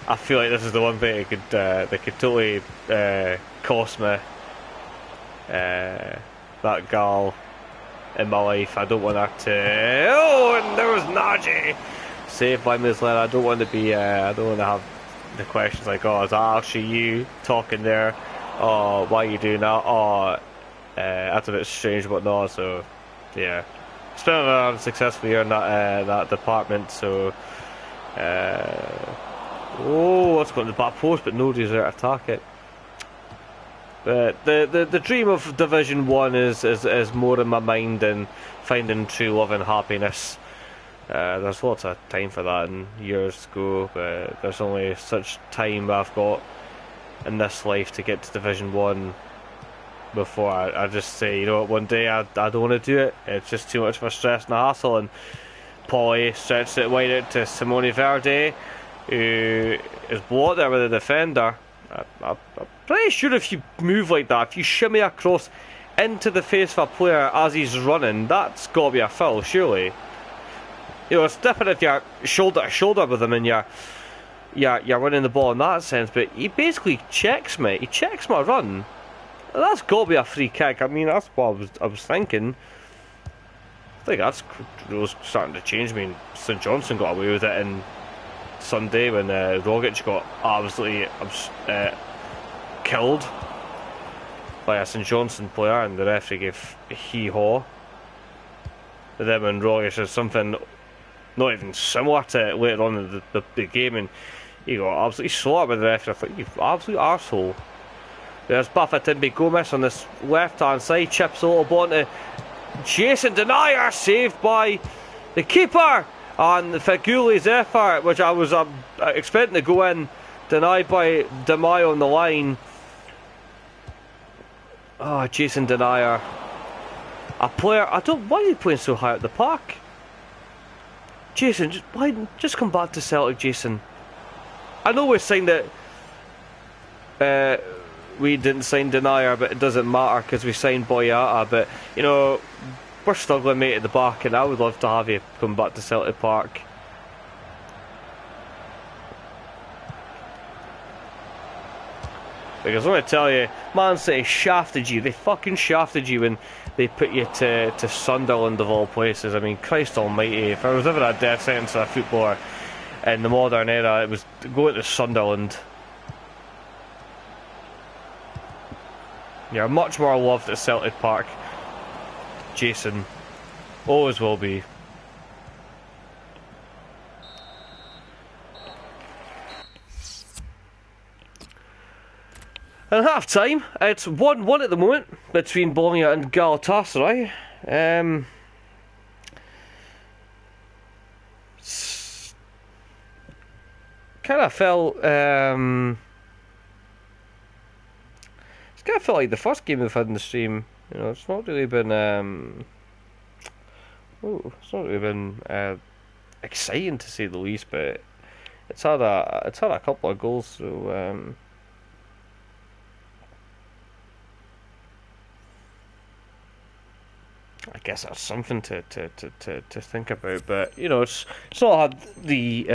I feel like this is the one thing that could totally cost me that girl in my life. I don't want her to. Oh, and there was Nagy saved by Muslera. I don't want to be. I don't want to have the questions like, "Oh, is that actually you talking there? Oh, why are you doing that? Oh, that's a bit strange, but no." So, yeah, it's been a successful year in that department. So. Oh, it's going to the back post, but nobody's there to attack it. But the dream of Division 1 is more in my mind than finding true love and happiness. There's lots of time for that and years to go, but there's only such time I've got in this life to get to Division 1 before I just say, you know what, one day I don't want to do it. It's just too much of a stress and a hassle. And Pauly stretched it wide out to Simone Verde, who is blocked there with the defender. I'm pretty sure if you move like that, if you shimmy across into the face of a player as he's running, that's got to be a foul, surely. You know, it's different if you're shoulder to shoulder with him and you're winning the ball in that sense, but he basically checks me. He checks my run. That's got to be a free kick. I mean, that's what I was thinking. I think that's was starting to change. I mean, St Johnstone got away with it in Sunday when Rogic got absolutely killed by a St Johnstone player, and the referee gave a hee-haw. But then when Rogic did something not even similar to it later on in the game, and he got absolutely slaughtered by the referee. I thought, you absolute arsehole. There's Bafétimbi Gomis on this left-hand side, chips a little ball into Jason Denier, saved by the keeper, and Feguli's effort, which I was expecting to go in, denied by Demaio on the line. Oh, Jason Denier, a player. Why are you playing so high at the park, Jason? Just come back to Celtic, Jason. I know we're saying that we didn't sign Denier, but it doesn't matter because we signed Boyata. But you know, we're struggling, mate, at the back, and I would love to have you come back to Celtic Park. Because I want to tell you, Man City shafted you. They fucking shafted you when they put you to Sunderland of all places. I mean, Christ almighty, if there was ever a death sentence for a footballer in the modern era, it was going to Sunderland. You're much more loved at Celtic Park, Jason. Always will be. And half time, it's 1-1 at the moment between Bologna and Galatasaray. Kind of felt it's kind of felt like the first game we've had in the stream. You know, it's not really been exciting to say the least, but it's had a couple of goals, so I guess that's something to think about. But you know, it's not had the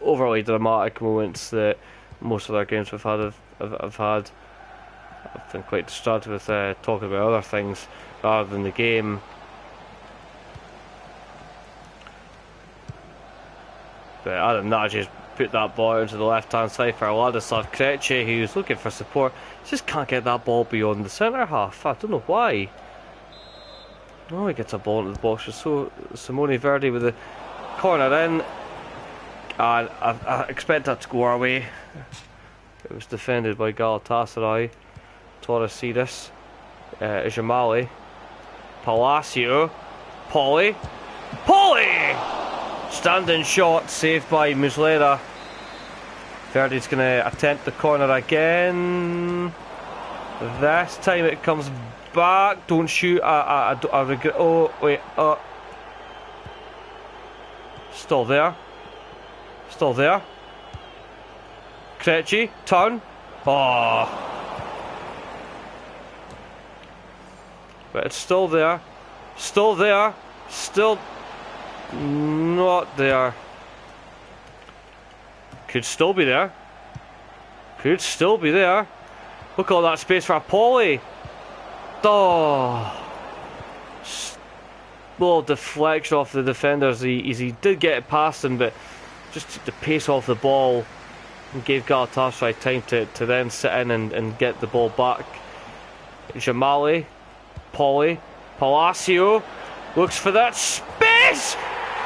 overly dramatic moments that most of our games we've had have had. I've been quite distracted with talking about other things rather than the game. But other than that, just put that ball into the left hand side for Ladislav Krejci, who's looking for support. Just can't get that ball beyond the centre half. I don't know why. Oh, he gets a ball into the box. So Simone Verdi with the corner in, and I expect that to go our way. It was defended by Galatasaray. Torresidis, Jamali, Palacio, Polly, standing shot saved by Muslera. Verdi's going to attempt the corner again. This time it comes back. Don't shoot. I regret. Oh wait. Still there. Krejci, turn. Oh. But it's still there. Still not there. Could still be there. Look at all that space for Polly. Oh. Little deflection off the defenders. He did get it past him, but just took the pace off the ball and gave Galatasaray time to then sit in and get the ball back. Jamali, Polly, Palacio looks for that space.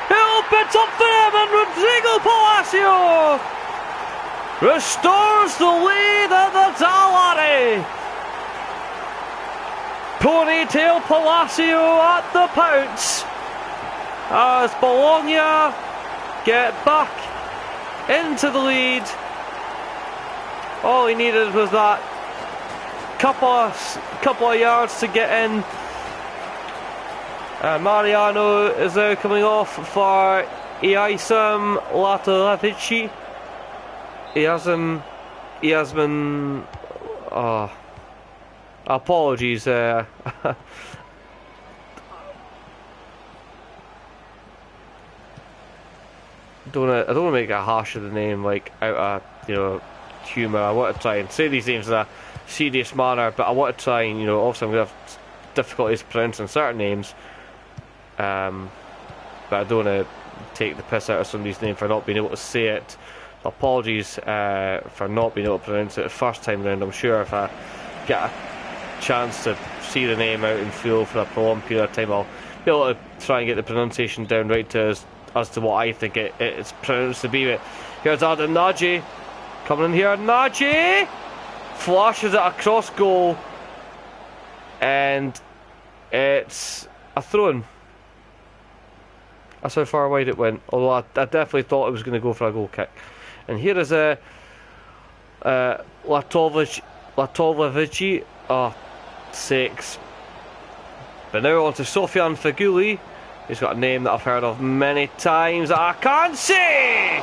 It opens up for him, and Rodrigo Palacio restores the lead at the Dalari. Ponytail Palacio at the pounce as Bologna get back into the lead. All he needed was that couple of yards to get in. Mariano is now coming off for Iasam Apologies. I don't want to make a hash of the name, like, out of, you know, humour. I want to try and say these names in a serious manner, but I want to try and, you know, obviously I'm going to have difficulties pronouncing certain names, but I don't want to take the piss out of somebody's name for not being able to say it. Apologies for not being able to pronounce it the first time round. I'm sure if I get a chance to see the name out in full for a prolonged period of time, I'll be able to try and get the pronunciation down right to as to what I think it's pronounced to be. But here's Adam Nagy coming in here. Nagy flashes it across goal, and it's a throw-in. That's how far wide it went. Although I definitely thought it was going to go for a goal kick. And here is a Latovici. Oh, sakes. But now on to Sofian Feghouli. He's got a name that I've heard of many times that I can't say!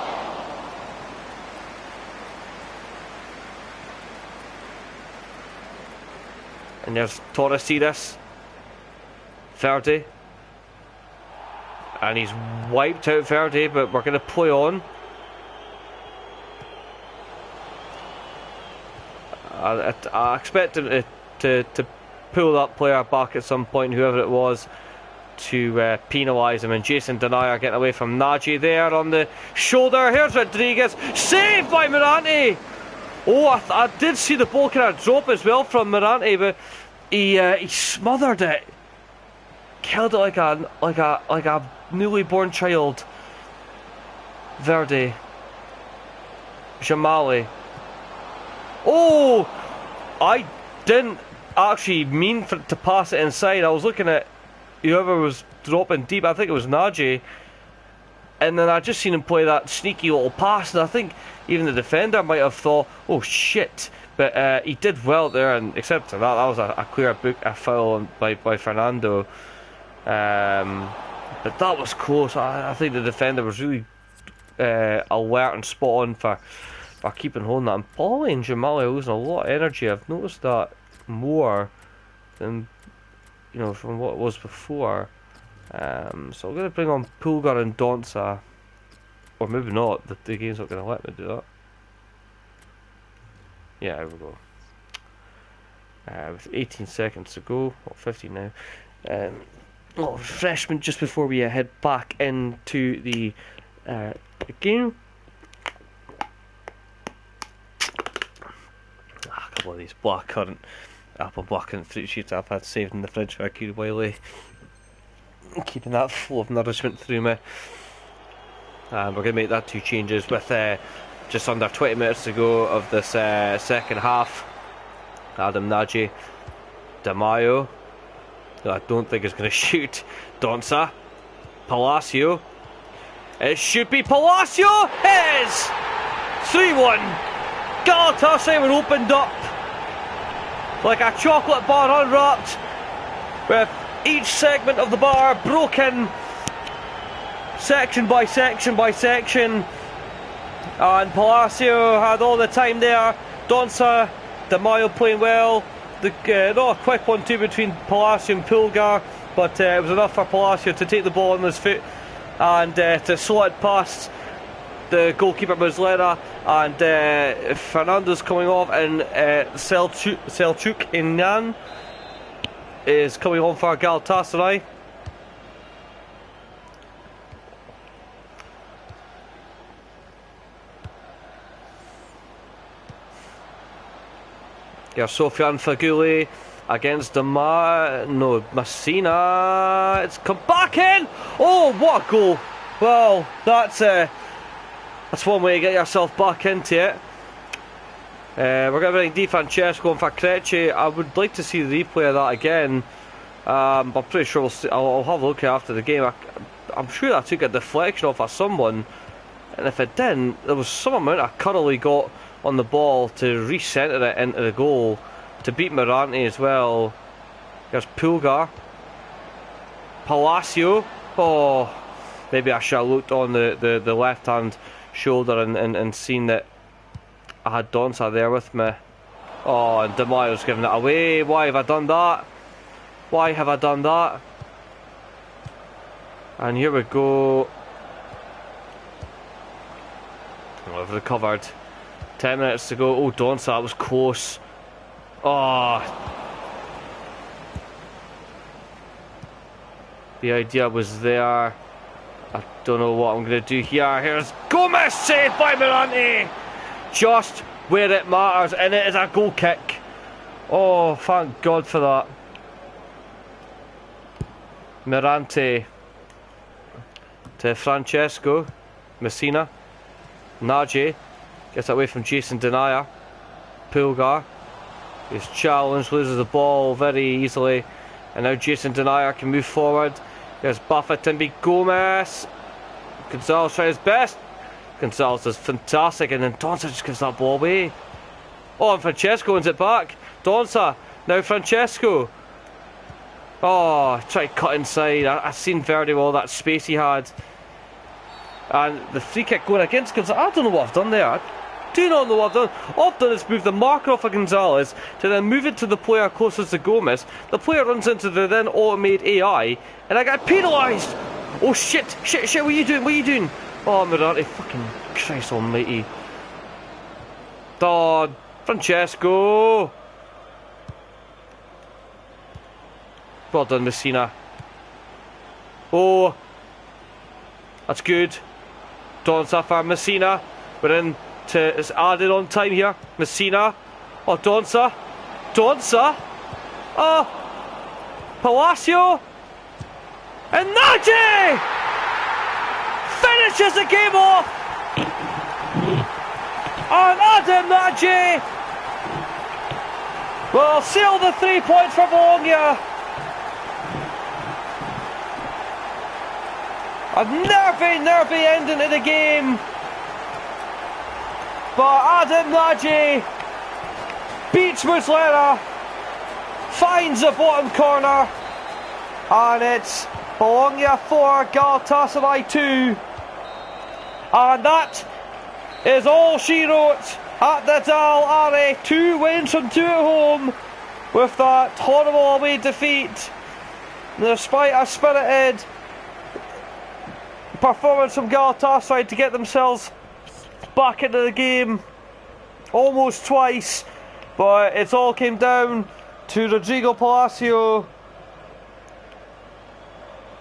And there's Torresidis. Verdi. And he's wiped out Verdi, but we're going to play on. I expect him to pull that player back at some point, whoever it was, to penalise him. And Jason Denayer getting away from Nagy there on the shoulder. Here's Rodriguez, saved by Mirante. Oh, I did see the ball kind of drop as well from Mirante, but he smothered it, killed it like a newly born child. Verdi, Jamali. Oh, I didn't actually mean to pass it inside. I was looking at whoever was dropping deep. I think it was Nagy, and then I just seen him play that sneaky little pass, and I think even the defender might have thought, oh shit, but he did well there. And except for that was a clear foul by Fernando, but that was close. I think the defender was really alert and spot on for keeping hold of that. And Paulie and Jamali are losing a lot of energy. I've noticed that more than, you know, from what it was before. So I'm going to bring on Pulgar and Donza, or maybe not. The game's not going to let me do that. Yeah, here we go. With 18 seconds to go, or 15 now. Little refreshment just before we head back into the game. A couple of these blackcurrant, apple blackcurrant fruit sheets I've had saved in the fridge for a good while, keeping that flow of nourishment through me. We're going to make that 2 changes with just under 20 minutes to go of this second half. Adam Nagy, Di Maio, who I don't think is going to shoot. Donza, Palacio. It should be Palacio. It is 3-1. Galatasaray were opened up like a chocolate bar unwrapped, with each segment of the bar broken section by section by section, and Palacio had all the time there. Donza, Di Maio playing well. Not a quick 1-2 between Palacio and Pulgar, but it was enough for Palacio to take the ball on his foot and to slot it past the goalkeeper Muslera, and Fernando's coming off, and Selçuk Inan is coming on for Galatasaray. Here's Sofian Feghouli against Messina. It's come back in. Oh, what a goal! Well, that's one way to get yourself back into it. We're going to bring Di Francesco on for Krejci. I would like to see the replay of that again. I'm pretty sure I'll have a look after the game. I'm sure that took a deflection off of someone, and if it didn't, there was some amount of curl he got on the ball to re-centre it into the goal to beat Mirante as well. There's Pulgar, Palacio. Oh, maybe I should have looked on the left hand shoulder and seen that I had Donza there with me. Oh, and De Mayo's giving it away. Why have I done that? Why have I done that? And here we go. Oh, I've recovered. 10 minutes to go. Oh, Donsa, that was close. Oh. The idea was there. I don't know what I'm going to do here. Here's Gomez, saved by Mirante. Just where it matters, and it is a goal kick. Oh, thank God for that. Mirante to Francesco. Messina. Nagy gets away from Jason Denayer. Pulgar is challenged, loses the ball very easily, and now Jason Denayer can move forward. There's Buffett and Gomez. Gonzalez tries his best. Gonzalez is fantastic, and then Donsa just gives that ball away. Oh, and Francesco wins it back. Donsa, now Francesco. Oh, try to cut inside. I've seen very well that space he had. And the free kick going against Gonzalez. I don't know what I've done there. I do not know what I've done. All I've done is move the marker off of Gonzalez to then move it to the player closest to Gomez. The player runs into the then automated AI, and I get penalised. Oh shit, shit, shit, what are you doing? What are you doing? Oh, Mirante, fucking Christ almighty. Oh, Francesco. Well done, Messina. Oh, that's good. Donsa for Messina. We're in to, it's added on time here. Messina. Oh, Donsa. Donsa. Oh, Palacio. And Nagy finishes the game off. And Adam Nagy will seal the 3 points for Bologna. A nervy ending to the game. But Adam Nagy beats Muslera, finds the bottom corner, and it's Bologna 4, Galatasaray 2. And that is all she wrote at the Dal Are. 2 wins from 2 at home with that horrible away defeat. Despite a spirited performance from Galatasaray to get themselves back into the game almost twice, but it all came down to Rodrigo Palacio,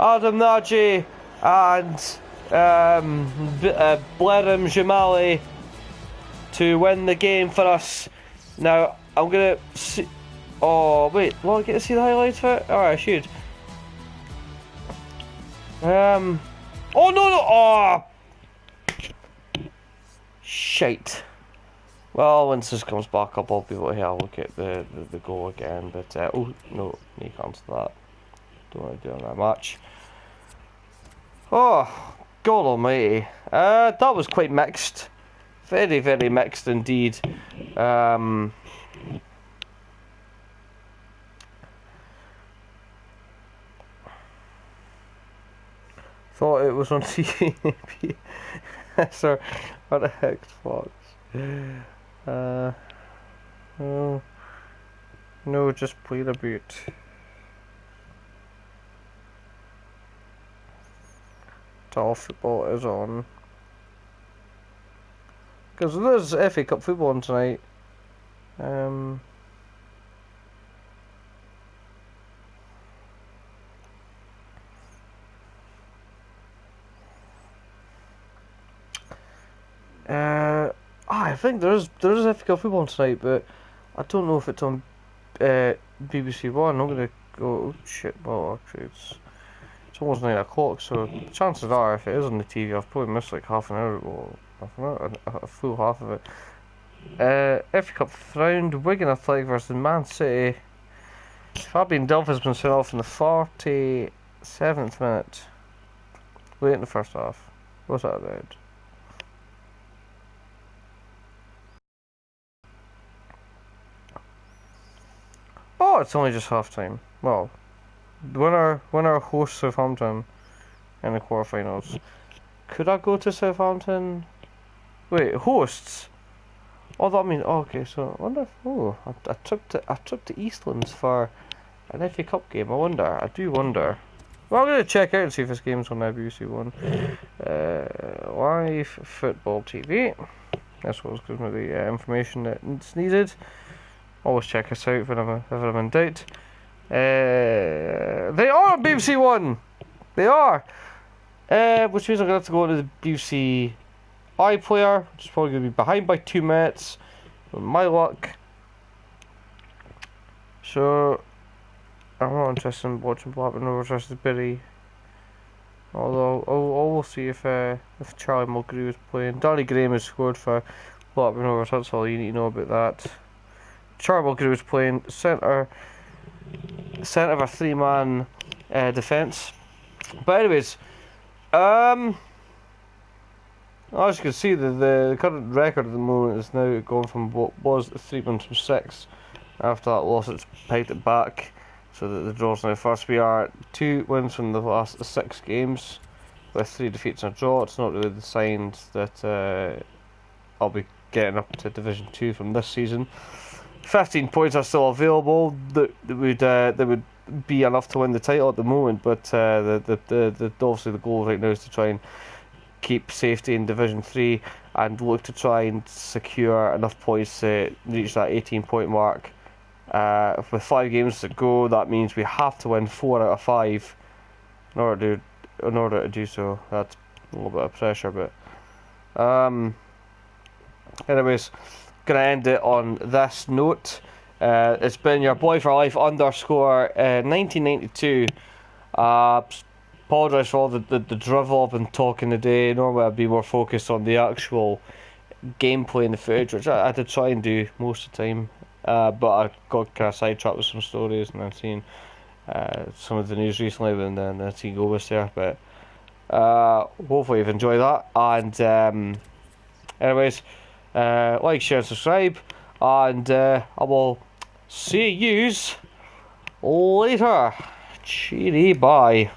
Adam Nagy and Blerem Jamali to win the game for us. Now I'm gonna see. Oh wait, will I get to see the highlights of it? Alright, I should. Oh no! Oh, shite. Well, once this comes back up, I'll be able to have a look at the goal again. But oh no, you can't do that. Don't want to do that much. Oh, God Almighty! That was quite mixed. Very, very mixed indeed. Thought it was on TV. Sorry, what the heck's Fox? No, just play the boot. All football is on. Because there's FA Cup football on tonight. I think there's FA Cup football on tonight, but I don't know if it's on BBC One. I'm gonna go. Oh, shit! Well, actually, it's almost 9 o'clock, so chances are, if it is on the TV, I've probably missed like half an hour, or a full half of it. FA Cup round: Wigan Athletic versus Man City. Fabian Delph has been sent off in the 47th minute. Late in the first half. What's that about? Oh, it's only just half time. Well, winner hosts Southampton in the quarterfinals. Could I go to Southampton? Wait, hosts? Oh, that means okay. So I wonder. I took to Eastlands for an FA Cup game. I do wonder. Well, I'm gonna check out and see if this game's on BBC One. Live football TV. That's what gives me the information that's needed. Always check us out if I'm in doubt. They are on BBC One. They are. Which means I'm gonna have to go to the BBC iPlayer, which is probably gonna be behind by 2 minutes. With my luck. So I'm not interested in watching Blackburn Rovers versus Bury. Although we'll see if Charlie Mulgrew is playing. Danny Graham has scored for Blackburn Rovers. That's all you need to know about that. Charlie Mulgrew is playing centre of a 3-man defence. But anyways, as you can see, the current record at the moment is now going from what was 3 wins from 6. After that loss, it's pegged it back, so that the draw's now first. We are 2 wins from the last 6 games, with 3 defeats and a draw. It's not really the signs that I'll be getting up to Division 2 from this season. 15 points are still available that would be enough to win the title at the moment, but obviously the goal right now is to try and keep safety in Division 3 and look to try and secure enough points to reach that 18-point mark. With 5 games to go, that means we have to win 4 out of 5 in order to do so. That's a little bit of pressure, but anyways, gonna end it on this note. It's been your boy for life _ 1992. Apologise for all the drivel I've been talking today. Normally I'd be more focused on the actual gameplay and the footage, which I did try and do most of the time. But I got kind of sidetracked with some stories, and I've seen some of the news recently, and then I seen Go was there. But hopefully you've enjoyed that. And anyways, like, share, and subscribe, and I will see yous later. Cheery, bye.